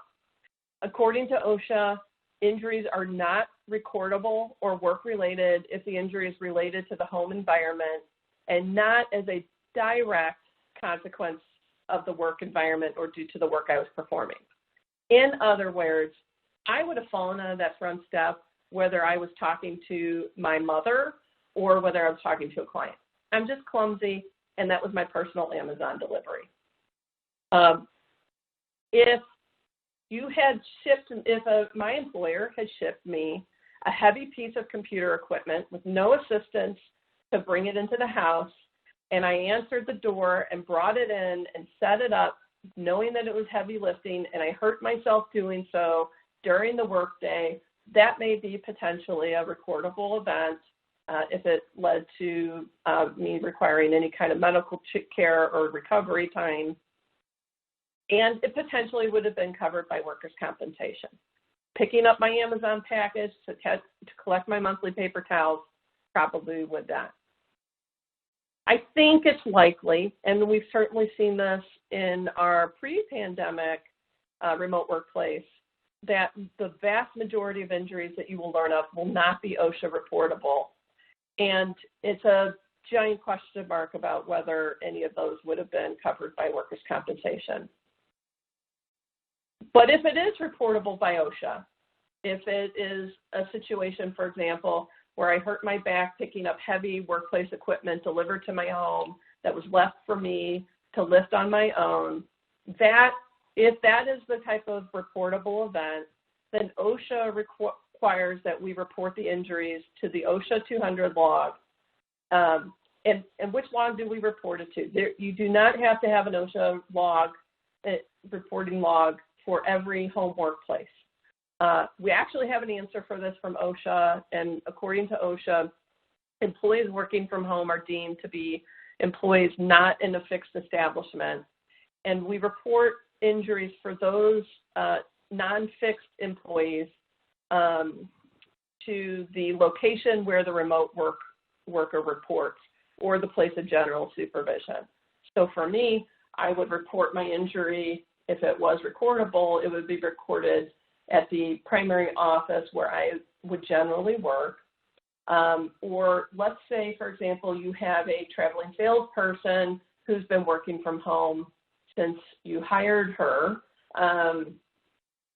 According to OSHA, injuries are not recordable or work-related if the injury is related to the home environment and not as a direct consequence of the work environment or due to the work I was performing. In other words, I would have fallen out of that front step whether I was talking to my mother or whether I was talking to a client. I'm just clumsy, and that was my personal Amazon delivery. If you had shipped, my employer had shipped me a heavy piece of computer equipment with no assistance to bring it into the house, and I answered the door and brought it in and set it up knowing that it was heavy lifting, and I hurt myself doing so during the workday, that may be potentially a recordable event if it led to me requiring any kind of medical care or recovery time. And it potentially would have been covered by workers' compensation. Picking up my Amazon package to collect my monthly paper towels probably would not. I think it's likely, and we've certainly seen this in our pre-pandemic remote workplace, that the vast majority of injuries that you will learn of will not be OSHA reportable. And it's a giant question mark about whether any of those would have been covered by workers' compensation. But if it is reportable by OSHA, if it is a situation, for example, where I hurt my back picking up heavy workplace equipment delivered to my home that was left for me to lift on my own, if that is the type of reportable event, then OSHA requires that we report the injuries to the OSHA 200 log. And which log do we report it to? You do not have to have an OSHA log, reporting log, for every home workplace. We actually have an answer for this from OSHA, and according to OSHA, employees working from home are deemed to be employees not in a fixed establishment, and we report injuries for those non-fixed employees to the location where the remote worker reports or the place of general supervision. So for me, I would report my injury. If it was recordable, it would be recorded at the primary office where I would generally work. Or let's say, for example, you have a traveling salesperson who's been working from home since you hired her,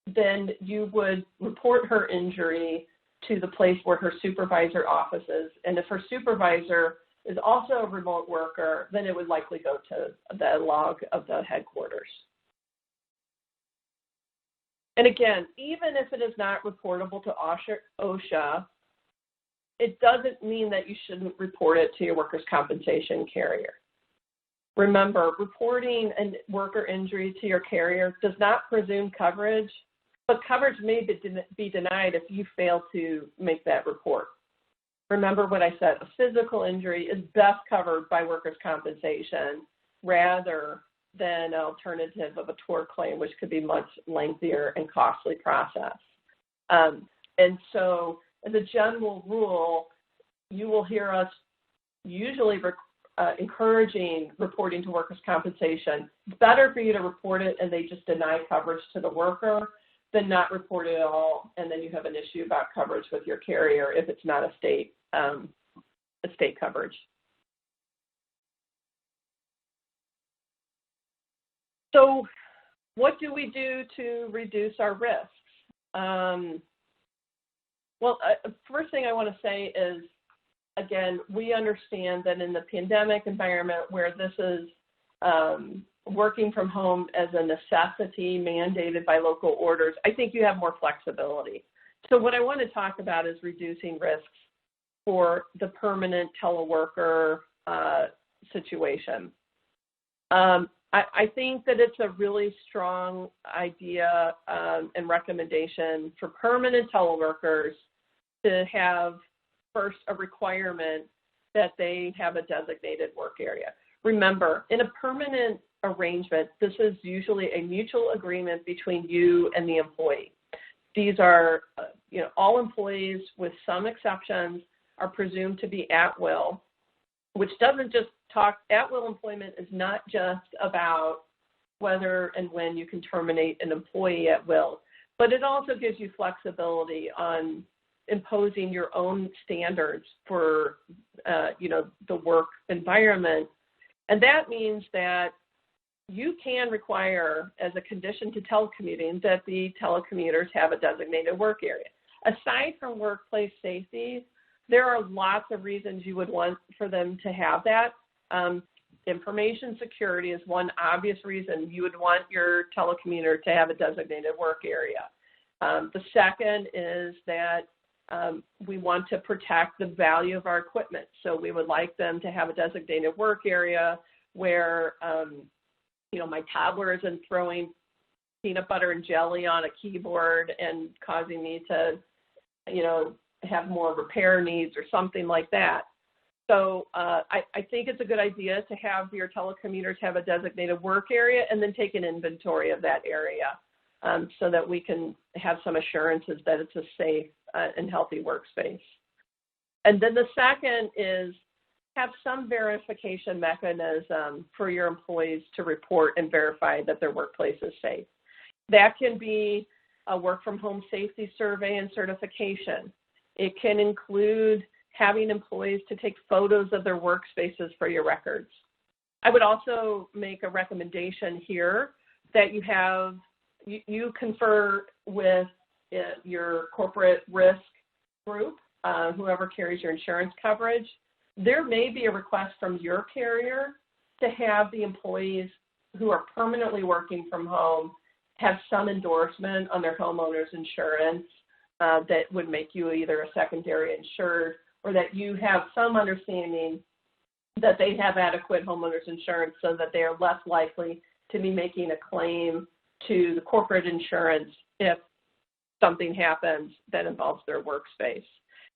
then you would report her injury to the place where her supervisor office is. And if her supervisor is also a remote worker, then it would likely go to the log of the headquarters. And again, even if it is not reportable to OSHA, it doesn't mean that you shouldn't report it to your workers' compensation carrier. Remember, reporting a worker injury to your carrier does not presume coverage, but coverage may be denied if you fail to make that report. Remember what I said, a physical injury is best covered by workers' compensation rather than an alternative of a tort claim, which could be much lengthier and costly process. And so as a general rule, you will hear us usually encouraging reporting to workers' compensation. It's better for you to report it and they just deny coverage to the worker than not report it at all, and then you have an issue about coverage with your carrier if it's not a state coverage. So what do we do to reduce our risks? First thing I want to say is, again, we understand that in the pandemic environment where this is working from home as a necessity mandated by local orders, I think you have more flexibility. So what I want to talk about is reducing risks for the permanent teleworker situation. I think that it's a really strong idea and recommendation for permanent teleworkers to have first a requirement that they have a designated work area. Remember, in a permanent arrangement, this is usually a mutual agreement between you and the employee. These are, all employees with some exceptions are presumed to be at will, which doesn't just at will employment is not just about whether and when you can terminate an employee at will, but it also gives you flexibility on imposing your own standards for, the work environment. And that means that you can require, as a condition to telecommuting, that the telecommuters have a designated work area. Aside from workplace safety, there are lots of reasons you would want for them to have that. Information security is one obvious reason you would want your telecommuter to have a designated work area. The second is that we want to protect the value of our equipment. So we would like them to have a designated work area where, my toddler isn't throwing peanut butter and jelly on a keyboard and causing me to, have more repair needs or something like that. So I think it's a good idea to have your telecommuters have a designated work area and then take an inventory of that area so that we can have some assurances that it's a safe and healthy workspace. And then the second is have some verification mechanism for your employees to report and verify that their workplace is safe. That can be a work from home safety survey and certification. It can include having employees to take photos of their workspaces for your records. I would also make a recommendation here that you confer with your corporate risk group, whoever carries your insurance coverage. There may be a request from your carrier to have the employees who are permanently working from home have some endorsement on their homeowner's insurance that would make you either a secondary insured or that you have some understanding that they have adequate homeowners insurance so that they are less likely to be making a claim to the corporate insurance if something happens that involves their workspace.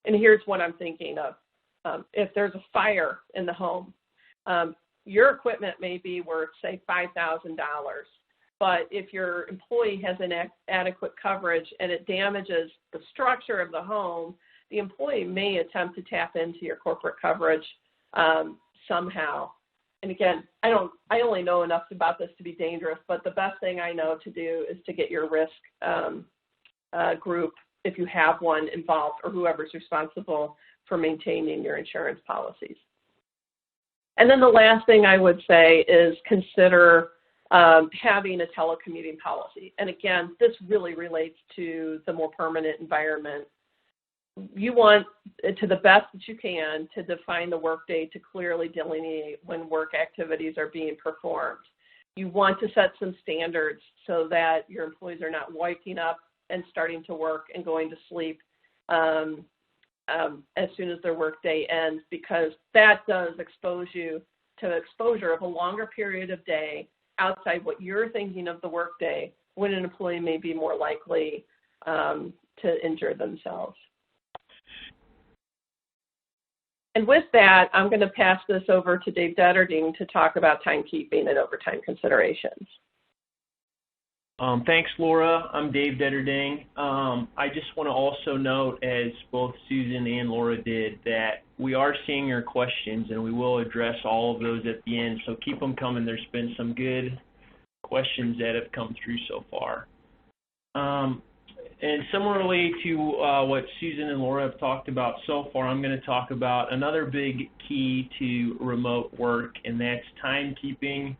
And here's what I'm thinking of. If there's a fire in the home, your equipment may be worth, say, $5,000. But if your employee has inadequate coverage and it damages the structure of the home, the employee may attempt to tap into your corporate coverage somehow. And again, I only know enough about this to be dangerous, but the best thing I know to do is to get your risk group, if you have one, involved, or whoever's responsible for maintaining your insurance policies. And then the last thing I would say is consider having a telecommuting policy. And again, this really relates to the more permanent environment. You want, to the best that you can, to define the workday to clearly delineate when work activities are being performed. You want to set some standards so that your employees are not waking up and starting to work and going to sleep as soon as their workday ends, because that does expose you to exposure of a longer period of day outside what you're thinking of the workday, when an employee may be more likely to injure themselves. And with that, I'm going to pass this over to Dave Deterding to talk about timekeeping and overtime considerations. Thanks, Laura. I'm Dave Deterding. I just want to also note, as both Susan and Laura did, that we are seeing your questions, and we will address all of those at the end, so keep them coming. There's been some good questions that have come through so far. And similarly to what Susan and Laura have talked about so far, I'm going to talk about another big key to remote work, and that's timekeeping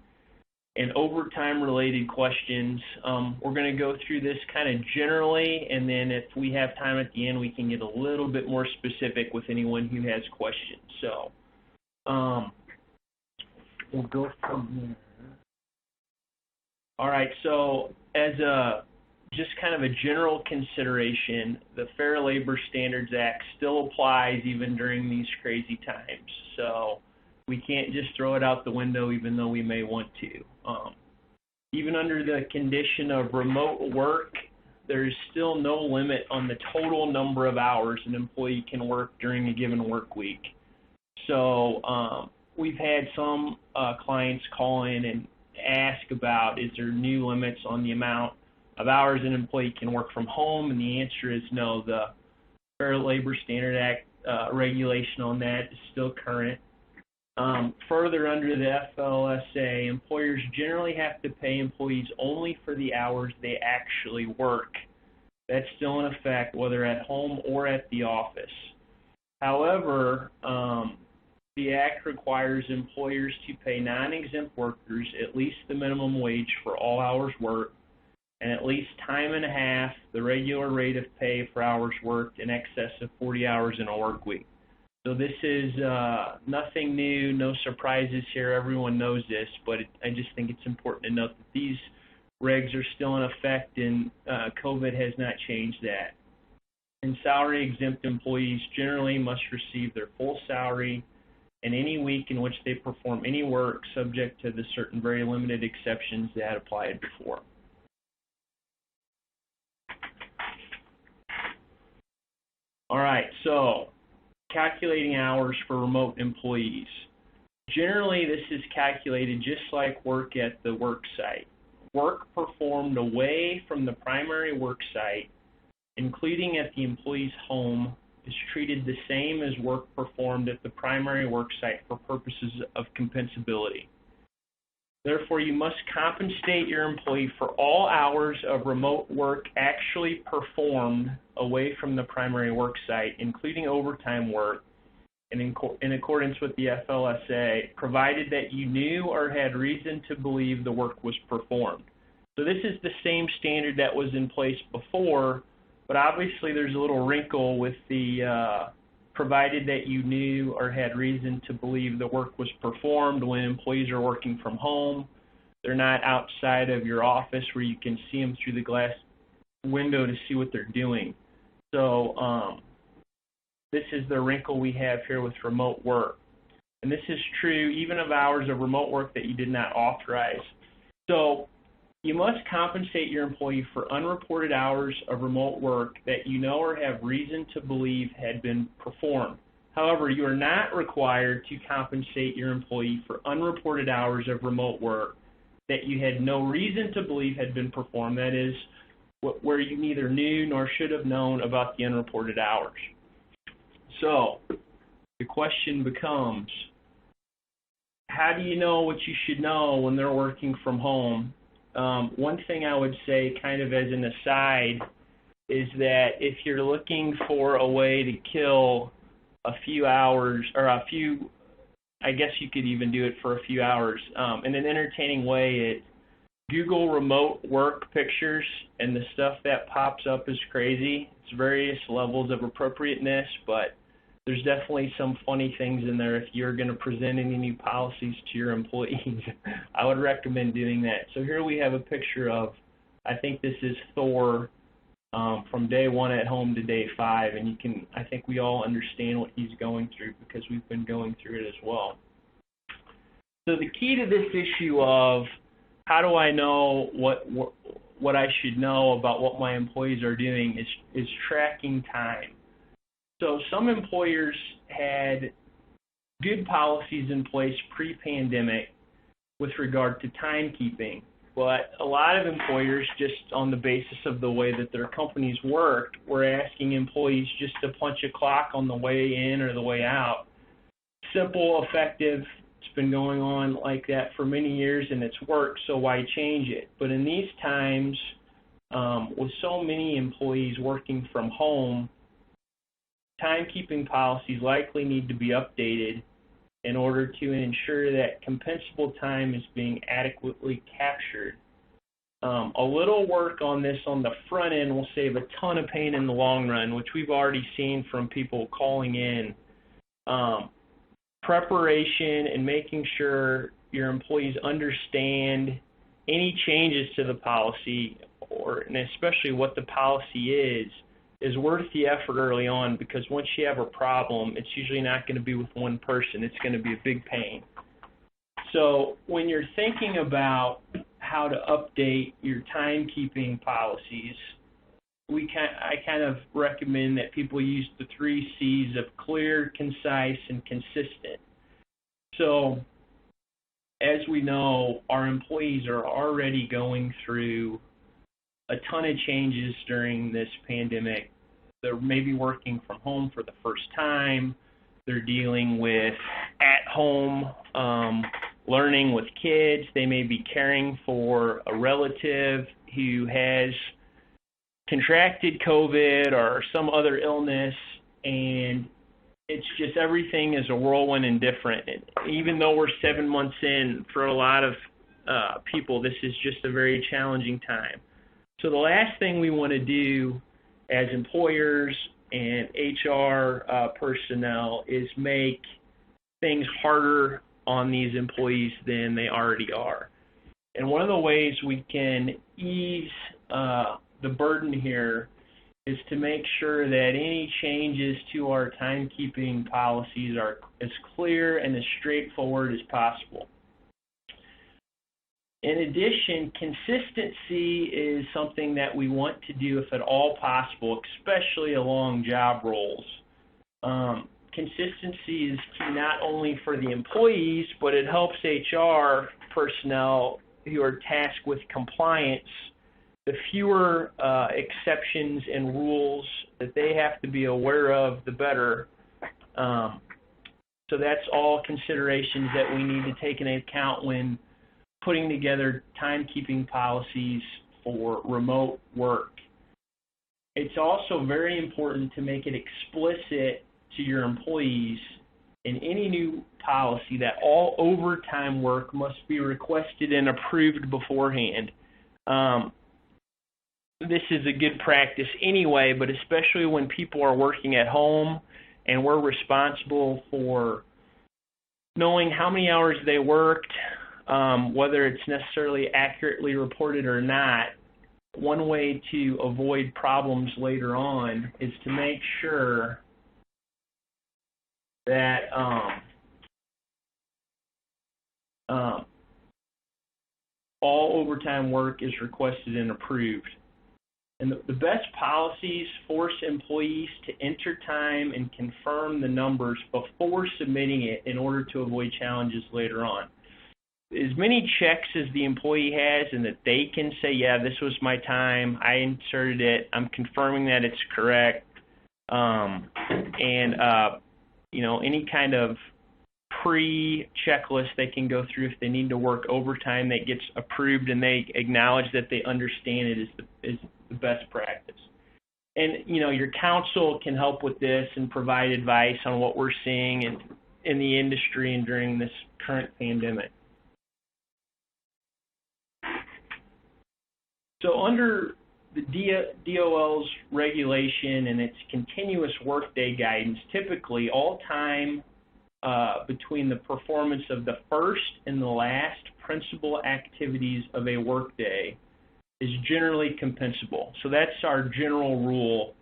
and overtime-related questions. We're going to go through this kind of generally, and then if we have time at the end, we can get a little bit more specific with anyone who has questions. So we'll go from there. All right, so as just kind of a general consideration, the Fair Labor Standards Act still applies even during these crazy times. So we can't just throw it out the window even though we may want to. Even under the condition of remote work, there's still no limit on the total number of hours an employee can work during a given work week. So we've had some clients call in and ask about, is there new limits on the amount of hours an employee can work from home, and the answer is no. The Fair Labor Standard Act regulation on that is still current. Further, under the FLSA, employers generally have to pay employees only for the hours they actually work. That's still in effect, whether at home or at the office. However, the Act requires employers to pay non-exempt workers at least the minimum wage for all hours worked, and at least time and a half the regular rate of pay for hours worked in excess of 40 hours in a work week. So this is nothing new, no surprises here. Everyone knows this, but I just think it's important to note that these regs are still in effect, and COVID has not changed that. And salary-exempt employees generally must receive their full salary in any week in which they perform any work, subject to the certain very limited exceptions that applied before. All right, so calculating hours for remote employees. Generally, this is calculated just like work at the work site. Work performed away from the primary work site, including at the employee's home, is treated the same as work performed at the primary work site for purposes of compensability. Therefore, you must compensate your employee for all hours of remote work actually performed away from the primary work site, including overtime work, and in accordance with the FLSA, provided that you knew or had reason to believe the work was performed. So this is the same standard that was in place before, but obviously there's a little wrinkle with the provided that you knew or had reason to believe the work was performed. When employees are working from home, they're not outside of your office where you can see them through the glass window to see what they're doing. So this is the wrinkle we have here with remote work. And this is true even of hours of remote work that you did not authorize. So you must compensate your employee for unreported hours of remote work that you know or have reason to believe had been performed. However, you are not required to compensate your employee for unreported hours of remote work that you had no reason to believe had been performed, that is, where you neither knew nor should have known about the unreported hours. So the question becomes, how do you know what you should know when they're working from home? One thing I would say, kind of as an aside, is that if you're looking for a way to kill a few hours, or I guess you could even do it for a few hours, in an entertaining way, Google remote work pictures, and the stuff that pops up is crazy. It's various levels of appropriateness, but there's definitely some funny things in there. If you're going to present any new policies to your employees, I would recommend doing that. So here we have a picture of, I think this is Thor from day 1 at home to day 5, and I think we all understand what he's going through because we've been going through it as well. So the key to this issue of how do I know what I should know about what my employees are doing is tracking time. So some employers had good policies in place pre-pandemic with regard to timekeeping. But a lot of employers, just on the basis of the way that their companies worked, were asking employees just to punch a clock on the way in or the way out. Simple, effective. It's been going on like that for many years, and it's worked, so why change it? But in these times, with so many employees working from home, timekeeping policies likely need to be updated in order to ensure that compensable time is being adequately captured. A little work on this on the front end will save a ton of pain in the long run, which we've already seen from people calling in. Preparation and making sure your employees understand any changes to the policy, and especially what the policy is worth the effort early on, because once you have a problem, it's usually not going to be with one person. It's going to be a big pain. So when you're thinking about how to update your timekeeping policies, I kind of recommend that people use the 3 C's of clear, concise, and consistent. So as we know, our employees are already going through a ton of changes during this pandemic. They're maybe working from home for the first time. They're dealing with at-home learning with kids. They may be caring for a relative who has contracted COVID or some other illness, and it's just everything is a whirlwind and different. And even though we're 7 months in, for a lot of people, this is just a very challenging time. So the last thing we want to do as employers and HR personnel is make things harder on these employees than they already are. And one of the ways we can ease the burden here is to make sure that any changes to our timekeeping policies are as clear and as straightforward as possible. In addition, consistency is something that we want to do if at all possible, especially along job roles. Consistency is key not only for the employees, but it helps HR personnel who are tasked with compliance. The fewer exceptions and rules that they have to be aware of, the better. So that's all considerations that we need to take into account when putting together timekeeping policies for remote work. It's also very important to make it explicit to your employees in any new policy that all overtime work must be requested and approved beforehand. This is a good practice anyway, but especially when people are working at home and we're responsible for knowing how many hours they worked, whether it's necessarily accurately reported or not. One way to avoid problems later on is to make sure that all overtime work is requested and approved. And the best policies force employees to enter time and confirm the numbers before submitting it in order to avoid challenges later on. As many checks as the employee has and that they can say, yeah, this was my time, I inserted it, I'm confirming that it's correct, any kind of pre-checklist they can go through if they need to work overtime that gets approved and they acknowledge that they understand it is the best practice. And, your counsel can help with this and provide advice on what we're seeing in the industry and during this current pandemic. So under the DOL's regulation and its continuous workday guidance, typically all time between the performance of the first and the last principal activities of a workday is generally compensable. So that's our general rule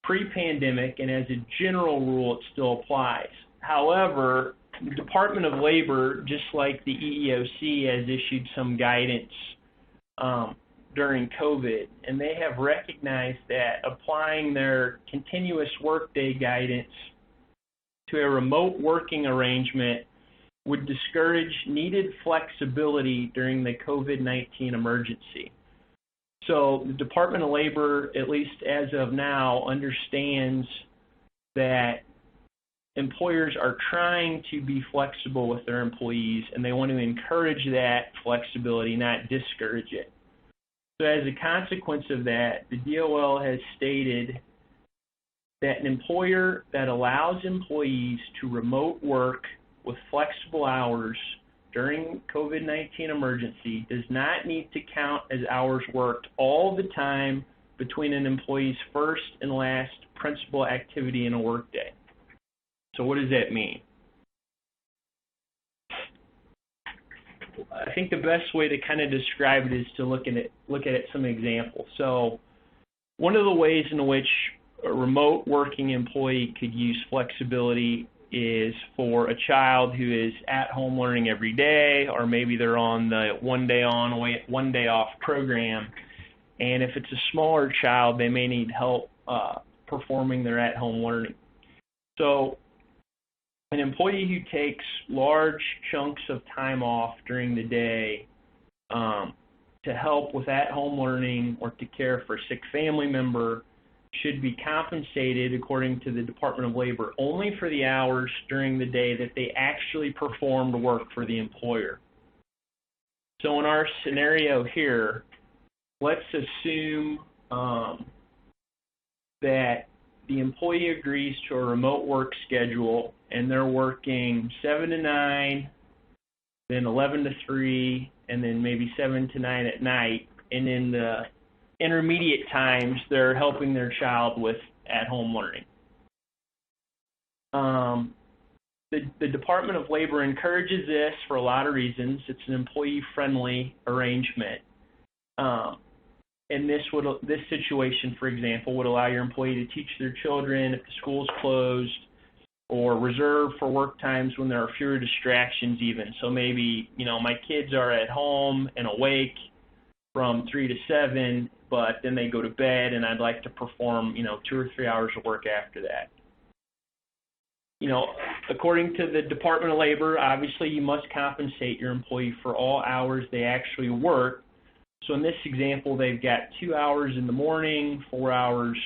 pre-pandemic, and as a general rule, it still applies. However, the Department of Labor, just like the EEOC, has issued some guidance during COVID, and they have recognized that applying their continuous workday guidance to a remote working arrangement would discourage needed flexibility during the COVID-19 emergency. So the Department of Labor, at least as of now, understands that employers are trying to be flexible with their employees, and they want to encourage that flexibility, not discourage it. So as a consequence of that, the DOL has stated that an employer that allows employees to remote work with flexible hours during COVID-19 emergency does not need to count as hours worked all the time between an employee's first and last principal activity in a workday. So what does that mean? I think the best way to kind of describe it is to look at some examples. So one of the ways in which a remote working employee could use flexibility is for a child who is at home learning every day, or maybe they're on the 1 day on, 1 day off program. And if it's a smaller child, they may need help performing their at home learning. So an employee who takes large chunks of time off during the day to help with at-home learning or to care for a sick family member should be compensated, according to the Department of Labor, only for the hours during the day that they actually performed work for the employer. So in our scenario here, let's assume that the employee agrees to a remote work schedule and they're working 7 to 9, then 11 to 3, and then maybe 7 to 9 at night. And in the intermediate times, they're helping their child with at-home learning. The Department of Labor encourages this for a lot of reasons. It's an employee-friendly arrangement. And this situation, for example, would allow your employee to teach their children if the school's closed, or reserve for work times when there are fewer distractions even. So maybe, my kids are at home and awake from 3 to 7, but then they go to bed and I'd like to perform, 2 or 3 hours of work after that. According to the Department of Labor, obviously you must compensate your employee for all hours they actually work. So in this example, they've got 2 hours in the morning, 4 hours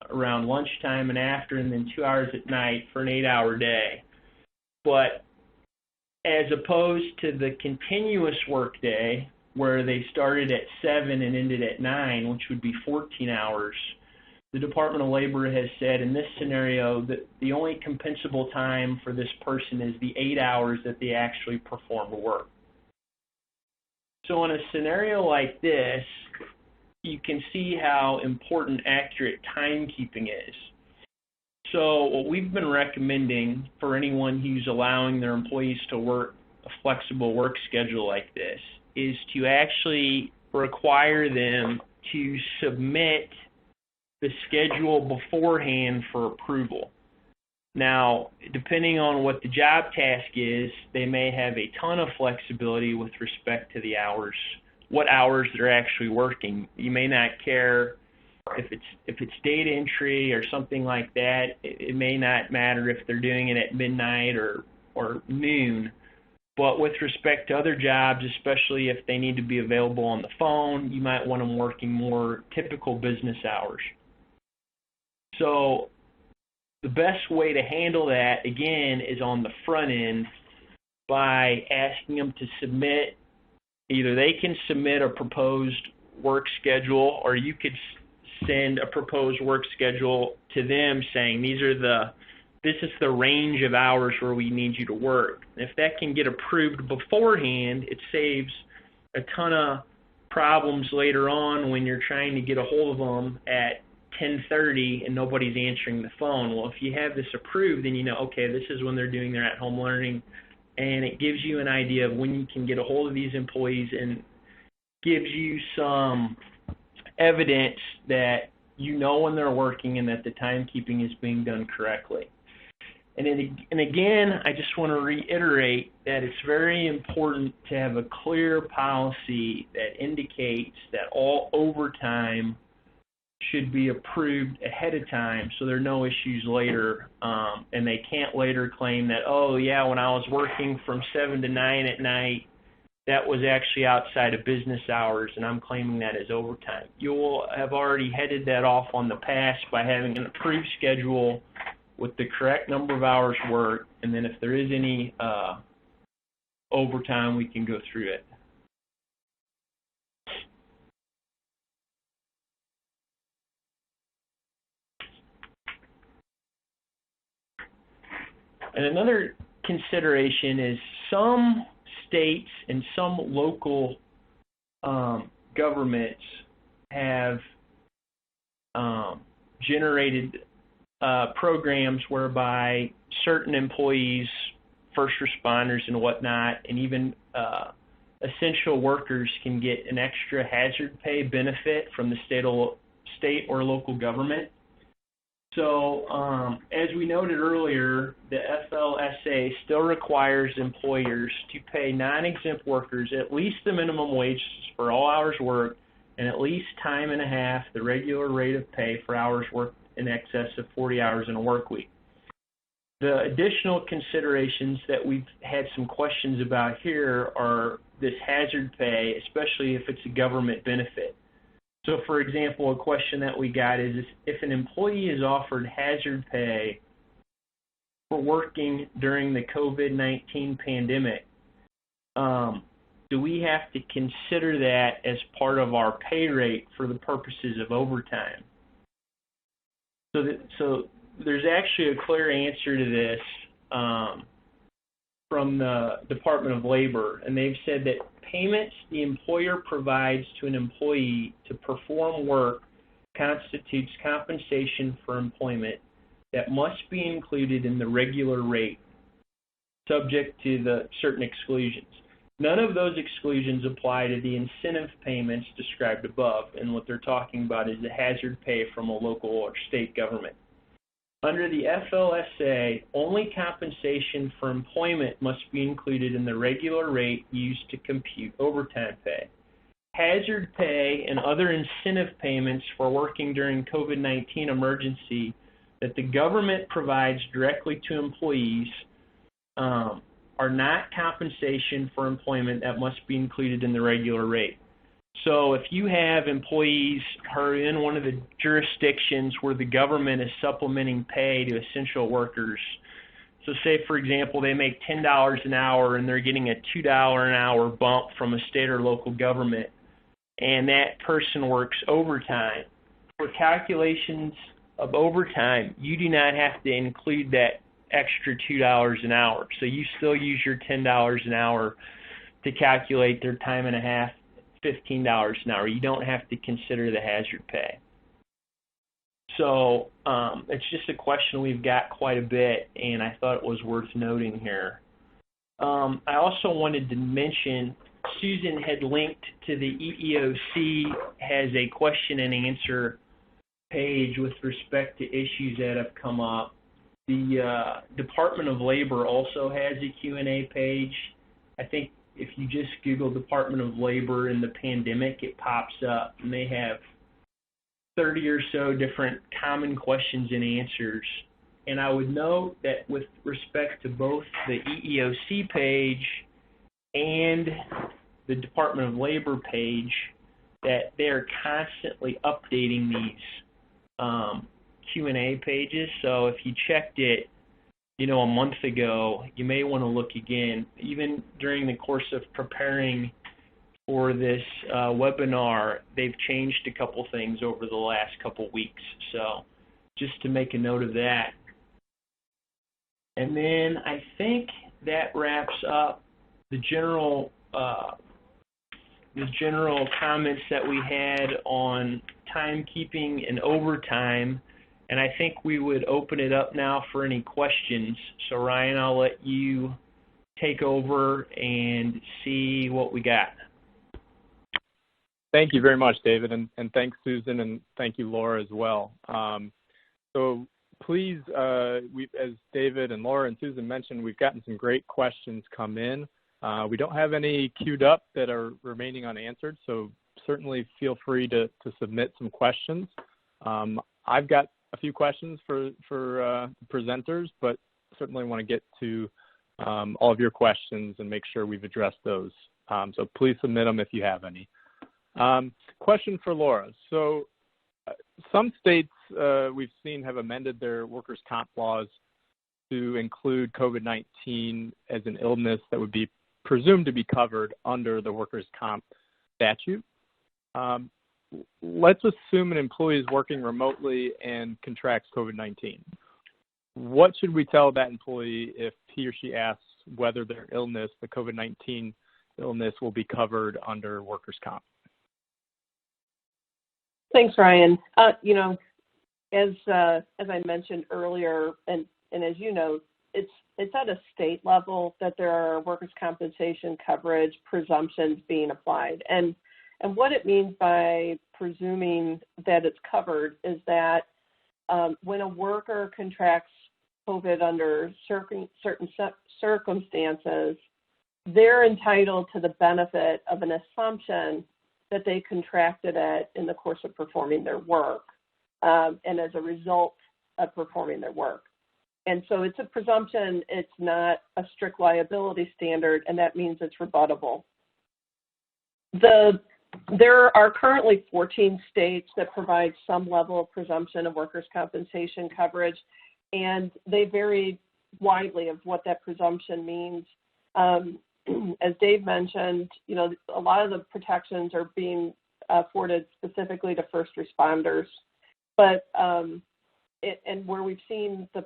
around lunchtime and after, and then 2 hours at night for an 8-hour day. But as opposed to the continuous work day, where they started at 7 and ended at 9, which would be 14 hours, the Department of Labor has said in this scenario that the only compensable time for this person is the 8 hours that they actually perform the work. So in a scenario like this, you can see how important accurate timekeeping is. So what we've been recommending for anyone who's allowing their employees to work a flexible work schedule like this is to actually require them to submit the schedule beforehand for approval. Now, depending on what the job task is, they may have a ton of flexibility with respect to the hours, what hours they're actually working. You may not care if it's data entry or something like that. It may not matter if they're doing it at midnight or noon. But with respect to other jobs, especially if they need to be available on the phone, you might want them working more typical business hours. So the best way to handle that, again, is on the front end by asking them to submit. Either they can submit a proposed work schedule, or you could send a proposed work schedule to them saying, this is the range of hours where we need you to work. If that can get approved beforehand, it saves a ton of problems later on when you're trying to get a hold of them at 10:30 and nobody's answering the phone. Well, if you have this approved, then you know, okay, this is when they're doing their at-home learning, and it gives you an idea of when you can get a hold of these employees and gives you some evidence that you know when they're working and that the timekeeping is being done correctly. And again, I just want to reiterate that it's very important to have a clear policy that indicates that all overtime should be approved ahead of time so there are no issues later, and they can't later claim that, oh yeah, when I was working from 7 to 9 at night, that was actually outside of business hours and I'm claiming that as overtime. You will have already headed that off on the pass by having an approved schedule with the correct number of hours worked, and then if there is any overtime, we can go through it. And another consideration is some states and some local governments have generated programs whereby certain employees, first responders and whatnot, and even essential workers can get an extra hazard pay benefit from the state or local government. So, as we noted earlier, the FLSA still requires employers to pay non-exempt workers at least the minimum wage for all hours worked and at least time and a half the regular rate of pay for hours worked in excess of 40 hours in a work week. The additional considerations that we've had some questions about here are this hazard pay, especially if it's a government benefit. So, for example, a question that we got is if an employee is offered hazard pay for working during the COVID-19 pandemic, do we have to consider that as part of our pay rate for the purposes of overtime? So there's actually a clear answer to this from the Department of Labor, and they've said that payments the employer provides to an employee to perform work constitutes compensation for employment that must be included in the regular rate, subject to the certain exclusions. None of those exclusions apply to the incentive payments described above, and what they're talking about is the hazard pay from a local or state government. Under the FLSA, only compensation for employment must be included in the regular rate used to compute overtime pay. Hazard pay and other incentive payments for working during COVID-19 emergency that the government provides directly to employees are not compensation for employment that must be included in the regular rate. So if you have employees who are in one of the jurisdictions where the government is supplementing pay to essential workers, so say, for example, they make $10 an hour and they're getting a $2 an hour bump from a state or local government, and that person works overtime. For calculations of overtime, you do not have to include that extra $2 an hour. So you still use your $10 an hour to calculate their time and a half, $15 an hour. You don't have to consider the hazard pay. So it's just a question we've got quite a bit, and I thought it was worth noting here. I also wanted to mention Susan had linked to the EEOC has a question and answer page with respect to issues that have come up. The Department of Labor also has a Q&A page. I think if you just Google Department of Labor in the pandemic, it pops up, and they have 30 or so different common questions and answers. And I would note that with respect to both the EEOC page and the Department of Labor page, that they're constantly updating these Q&A pages. So if you checked it, a month ago, you may want to look again. Even during the course of preparing for this webinar, they've changed a couple things over the last couple weeks. So just to make a note of that. And then I think that wraps up the general comments that we had on timekeeping and overtime. And I think we would open it up now for any questions. So Ryan, I'll let you take over and see what we got. Thank you very much, David, and thanks, Susan, and thank you, Laura, as well. So please, as David and Laura and Susan mentioned, we've gotten some great questions come in. We don't have any queued up that are remaining unanswered, so certainly feel free to submit some questions. I've got a few questions for presenters, but certainly want to get to all of your questions and make sure we've addressed those. So please submit them if you have any. Question for Laura. So some states we've seen have amended their workers' comp laws to include COVID-19 as an illness that would be presumed to be covered under the workers' comp statute. Let's assume an employee is working remotely and contracts COVID-19. What should we tell that employee if he or she asks whether their illness, the COVID-19 illness, will be covered under workers' comp? Thanks, Ryan. You know, as I mentioned earlier, and as you know, it's at a state level that there are workers' compensation coverage presumptions being applied. And what it means by presuming that it's covered is that when a worker contracts COVID under certain circumstances, they're entitled to the benefit of an assumption that they contracted it in the course of performing their work and as a result of performing their work. And so it's a presumption, it's not a strict liability standard, and that means it's rebuttable. There are currently 14 states that provide some level of presumption of workers' compensation coverage, and they vary widely of what that presumption means. As Dave mentioned, you know, a lot of the protections are being afforded specifically to first responders, but and where we've seen the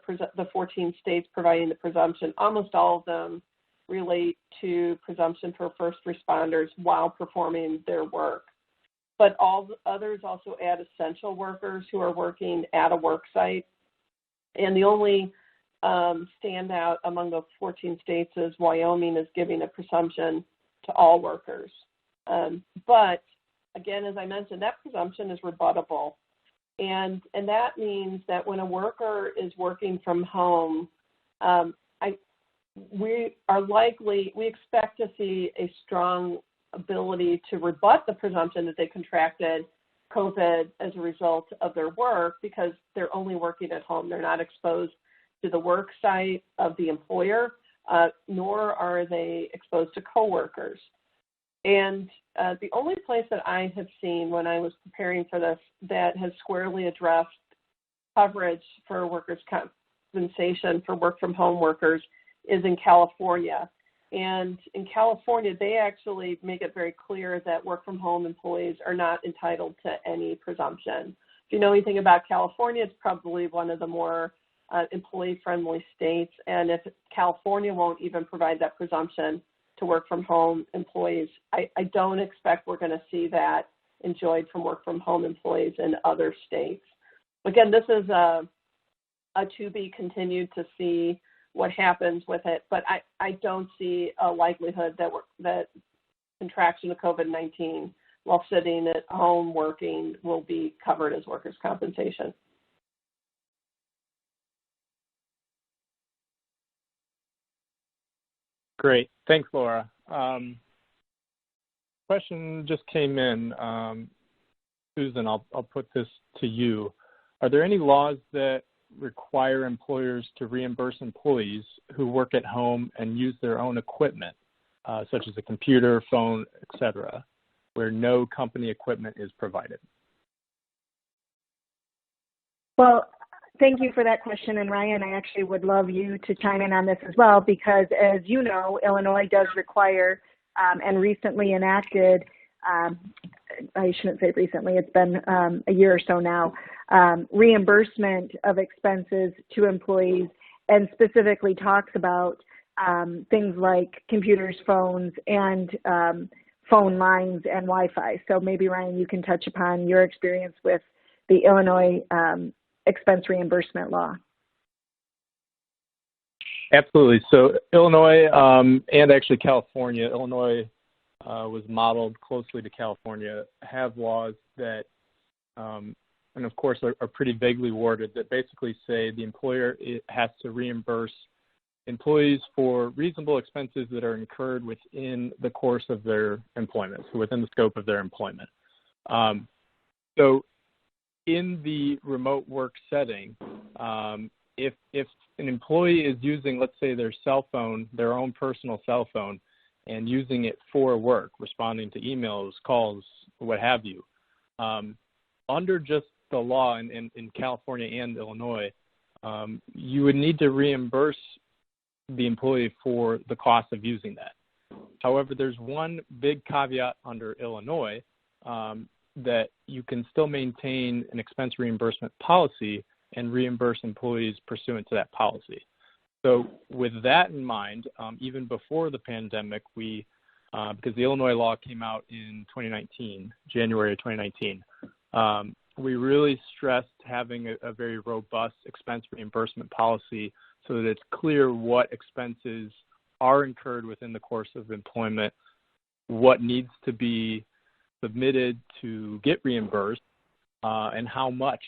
14 states providing the presumption, almost all of them relate to presumption for first responders while performing their work. But all the others also add essential workers who are working at a work site. And the only standout among the 14 states is Wyoming is giving a presumption to all workers. But again, as I mentioned, that presumption is rebuttable. And that means that when a worker is working from home, we expect to see a strong ability to rebut the presumption that they contracted COVID as a result of their work because they're only working at home. They're not exposed to the work site of the employer, nor are they exposed to coworkers. And the only place that I have seen when I was preparing for this that has squarely addressed coverage for workers' compensation for work from home workers is in California. And in California, they actually make it very clear that work from home employees are not entitled to any presumption. If you know anything about California, it's probably one of the more employee-friendly states. And if California won't even provide that presumption to work from home employees, I don't expect we're going to see that enjoyed from work from home employees in other states. Again, this is a to be continued to see what happens with it, but I don't see a likelihood that contraction of COVID-19 while sitting at home working will be covered as workers' compensation. Great. Thanks, Laura. Question just came in. Susan, I'll put this to you. Are there any laws that require employers to reimburse employees who work at home and use their own equipment, such as a computer, phone, etc., where no company equipment is provided? Well, thank you for that question. And Ryan, I actually would love you to chime in on this as well, because as you know, Illinois does require and recently enacted, I shouldn't say recently, it's been a year or so now, reimbursement of expenses to employees, and specifically talks about things like computers, phones, and phone lines and Wi-Fi. So maybe, Ryan, you can touch upon your experience with the Illinois expense reimbursement law. Absolutely. So Illinois and actually California, Illinois was modeled closely to California, have laws that, and of course are pretty vaguely worded, that basically say the employer has to reimburse employees for reasonable expenses that are incurred within the course of their employment, so within the scope of their employment. So in the remote work setting, if an employee is using, let's say, their cell phone, their own personal cell phone, and using it for work, responding to emails, calls, what have you, under just the law in California and Illinois, you would need to reimburse the employee for the cost of using that. However, there's one big caveat under Illinois, that you can still maintain an expense reimbursement policy and reimburse employees pursuant to that policy. So with that in mind, even before the pandemic, we, because the Illinois law came out in 2019, January of 2019, we really stressed having a very robust expense reimbursement policy so that it's clear what expenses are incurred within the course of employment, what needs to be submitted to get reimbursed, and how much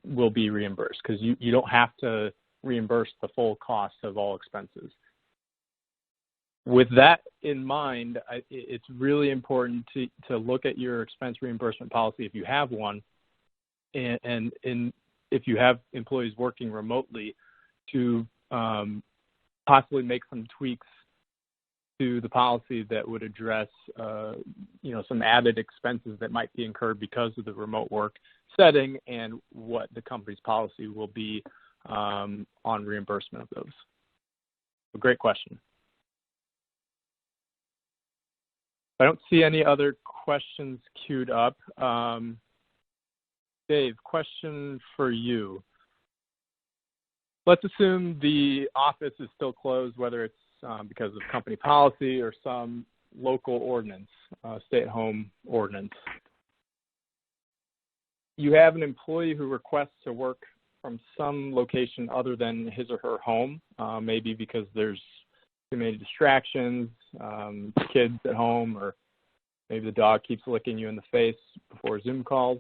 will be reimbursed, because you don't have to reimburse the full cost of all expenses. With that in mind, it's really important to look at your expense reimbursement policy if you have one, and if you have employees working remotely, to possibly make some tweaks to the policy that would address some added expenses that might be incurred because of the remote work setting, and what the company's policy will be on reimbursement of those. A great question. I don't see any other questions queued up. Dave, question for you. Let's assume the office is still closed, whether it's because of company policy or some local ordinance, stay-at-home ordinance. You have an employee who requests to work from some location other than his or her home, maybe because there's too many distractions, kids at home, or maybe the dog keeps licking you in the face before Zoom calls.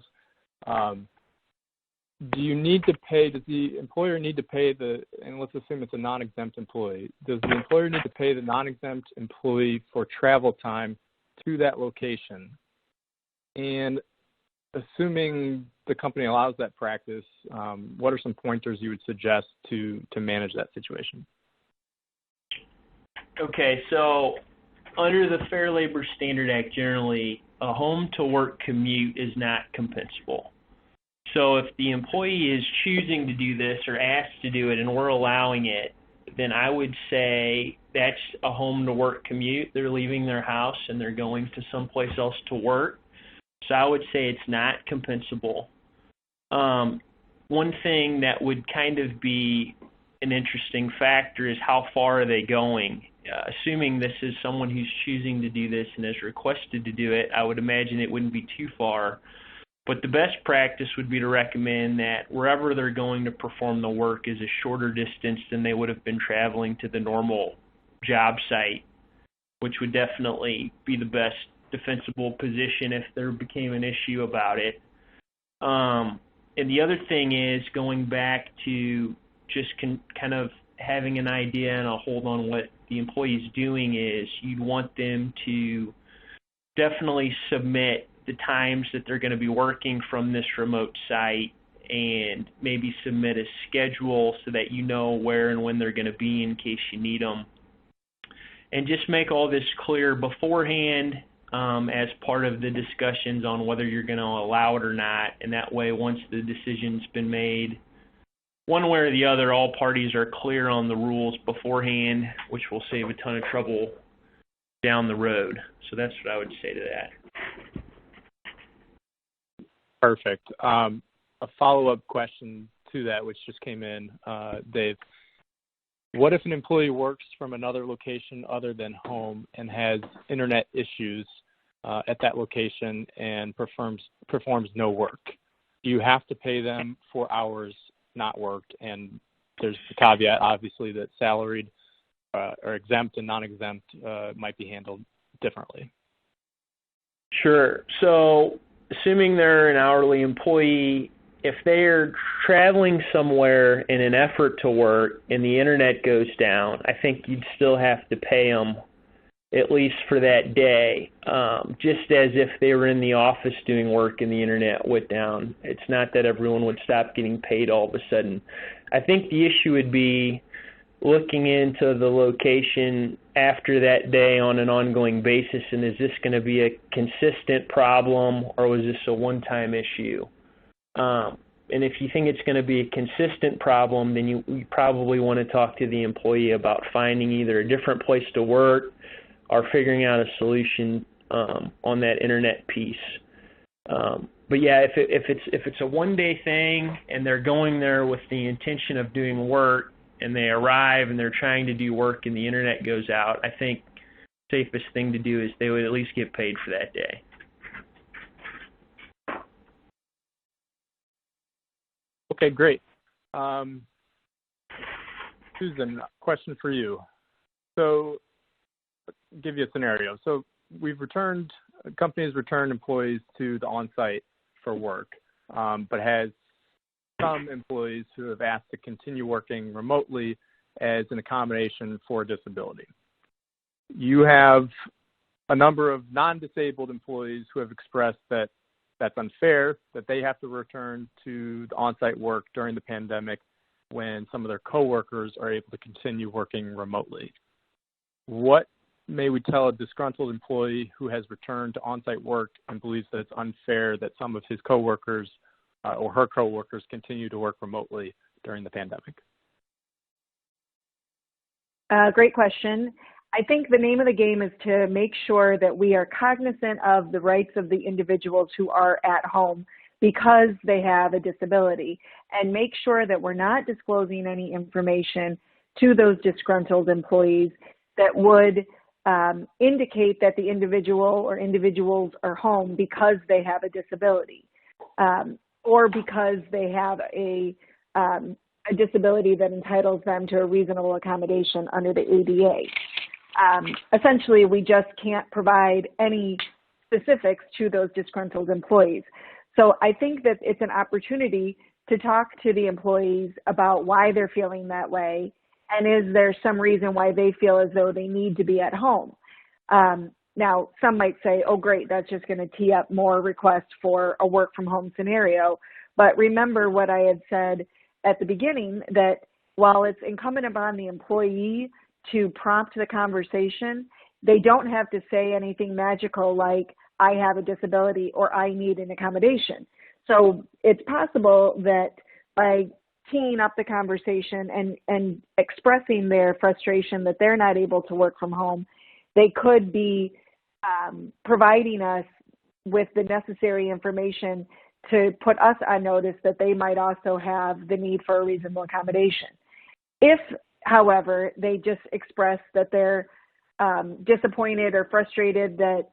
Do you need to pay, does the employer need to pay and let's assume it's a non-exempt employee, does the employer need to pay the non-exempt employee for travel time to that location? And assuming the company allows that practice, what are some pointers you would suggest to manage that situation? Okay, so under the Fair Labor Standard Act, generally, a home-to-work commute is not compensable. So if the employee is choosing to do this or asked to do it and we're allowing it, then I would say that's a home-to-work commute. They're leaving their house and they're going to someplace else to work. So I would say it's not compensable. One thing that would kind of be an interesting factor is how far are they going? Assuming this is someone who's choosing to do this and has requested to do it, I would imagine it wouldn't be too far. But the best practice would be to recommend that wherever they're going to perform the work is a shorter distance than they would have been traveling to the normal job site, which would definitely be the best defensible position if there became an issue about it. And the other thing is, going back to just kind of having an idea and a hold on what the employee's doing, is you'd want them to definitely submit the times that they're going to be working from this remote site, and maybe submit a schedule so that you know where and when they're going to be in case you need them. And just make all this clear beforehand as part of the discussions on whether you're going to allow it or not. And that way, once the decision's been made, one way or the other, all parties are clear on the rules beforehand, which will save a ton of trouble down the road. So that's what I would say to that. Perfect. A follow-up question to that, which just came in, Dave. What if an employee works from another location other than home and has internet issues at that location and performs no work? Do you have to pay them for hours not worked? And there's the caveat, obviously, that salaried or exempt and non-exempt might be handled differently. Sure. So assuming they're an hourly employee, if they're traveling somewhere in an effort to work and the internet goes down, I think you'd still have to pay them at least for that day, just as if they were in the office doing work and the internet went down. It's not that everyone would stop getting paid all of a sudden. I think the issue would be looking into the location after that day on an ongoing basis, and is this going to be a consistent problem, or was this a one-time issue? And if you think it's going to be a consistent problem, then you probably want to talk to the employee about finding either a different place to work or figuring out a solution on that internet piece. But yeah, if it's a one-day thing and they're going there with the intention of doing work, and they arrive and they're trying to do work and the internet goes out, I think the safest thing to do is they would at least get paid for that day. Okay, great. Susan, question for you. So, I'll give you a scenario. So, companies returned employees to the on-site for work, but has some employees who have asked to continue working remotely as an accommodation for disability. You have a number of non-disabled employees who have expressed that that's unfair, that they have to return to the on-site work during the pandemic when some of their coworkers are able to continue working remotely. What may we tell a disgruntled employee who has returned to on-site work and believes that it's unfair that some of his coworkers or her coworkers continue to work remotely during the pandemic? Great question. I think the name of the game is to make sure that we are cognizant of the rights of the individuals who are at home because they have a disability, and make sure that we're not disclosing any information to those disgruntled employees that would indicate that the individual or individuals are home because they have a disability, or because they have a disability that entitles them to a reasonable accommodation under the ADA. Essentially, we just can't provide any specifics to those disgruntled employees. So I think that it's an opportunity to talk to the employees about why they're feeling that way, and is there some reason why they feel as though they need to be at home. Now, some might say, oh, great, that's just going to tee up more requests for a work from home scenario. But remember what I had said at the beginning, that while it's incumbent upon the employee to prompt the conversation, they don't have to say anything magical like, I have a disability or I need an accommodation. So it's possible that by teeing up the conversation and expressing their frustration that they're not able to work from home, they could be providing us with the necessary information to put us on notice that they might also have the need for a reasonable accommodation. If, however, they just express that they're disappointed or frustrated that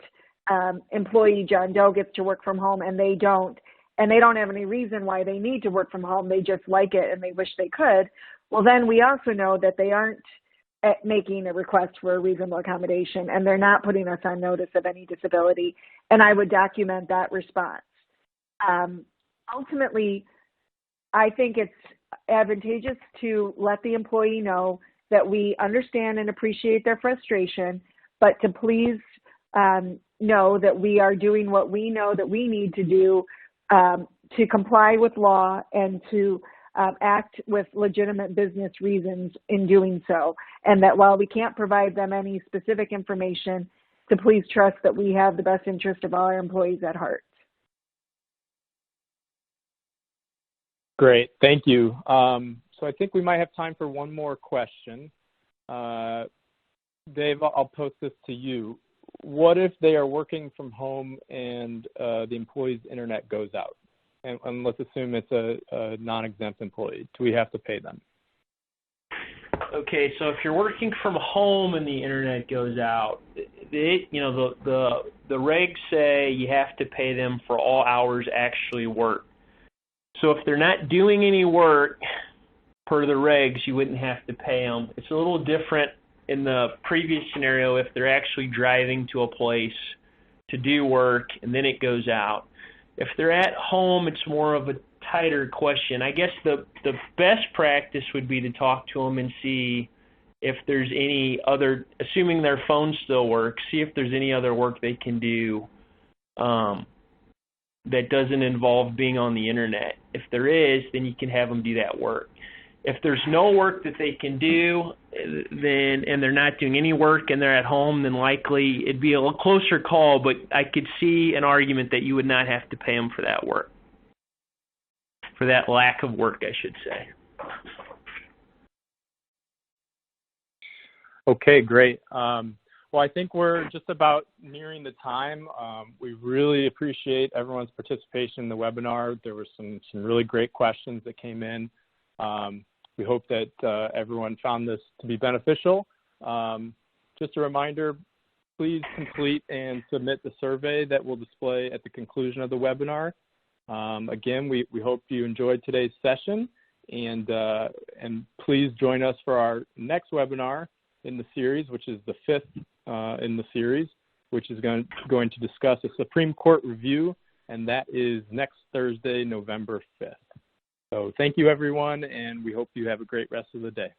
employee John Doe gets to work from home and they don't have any reason why they need to work from home, they just like it and they wish they could, well, then we also know that they aren't making a request for a reasonable accommodation and they're not putting us on notice of any disability, and I would document that response. Ultimately, I think it's advantageous to let the employee know that we understand and appreciate their frustration, but to please know that we are doing what we know that we need to do to comply with law and to act with legitimate business reasons in doing so. And that while we can't provide them any specific information, to please trust that we have the best interest of all our employees at heart. Great, thank you. So I think we might have time for one more question. Dave, I'll post this to you. What if they are working from home and the employee's internet goes out? And let's assume it's a non-exempt employee. Do we have to pay them? Okay, so if you're working from home and the internet goes out, the regs say you have to pay them for all hours actually worked. So if they're not doing any work per the regs, you wouldn't have to pay them. It's a little different in the previous scenario if they're actually driving to a place to do work and then it goes out. If they're at home, it's more of a tighter question. I guess the best practice would be to talk to them and see if there's any other, assuming their phone still works, see if there's any other work they can do that doesn't involve being on the internet. If there is, then you can have them do that work. If there's no work that they can do, then and they're not doing any work and they're at home, then likely it'd be a little closer call, but I could see an argument that you would not have to pay them for that work, for that lack of work, I should say. Okay, great. Well, I think we're just about nearing the time. We really appreciate everyone's participation in the webinar. There were some really great questions that came in. We hope that everyone found this to be beneficial. Just a reminder, please complete and submit the survey that we'll display at the conclusion of the webinar. Again, we hope you enjoyed today's session, and please join us for our next webinar in the series, which is the 5th in the series, which is going to discuss a Supreme Court review, and that is next Thursday, November 5th. So thank you, everyone, and we hope you have a great rest of the day.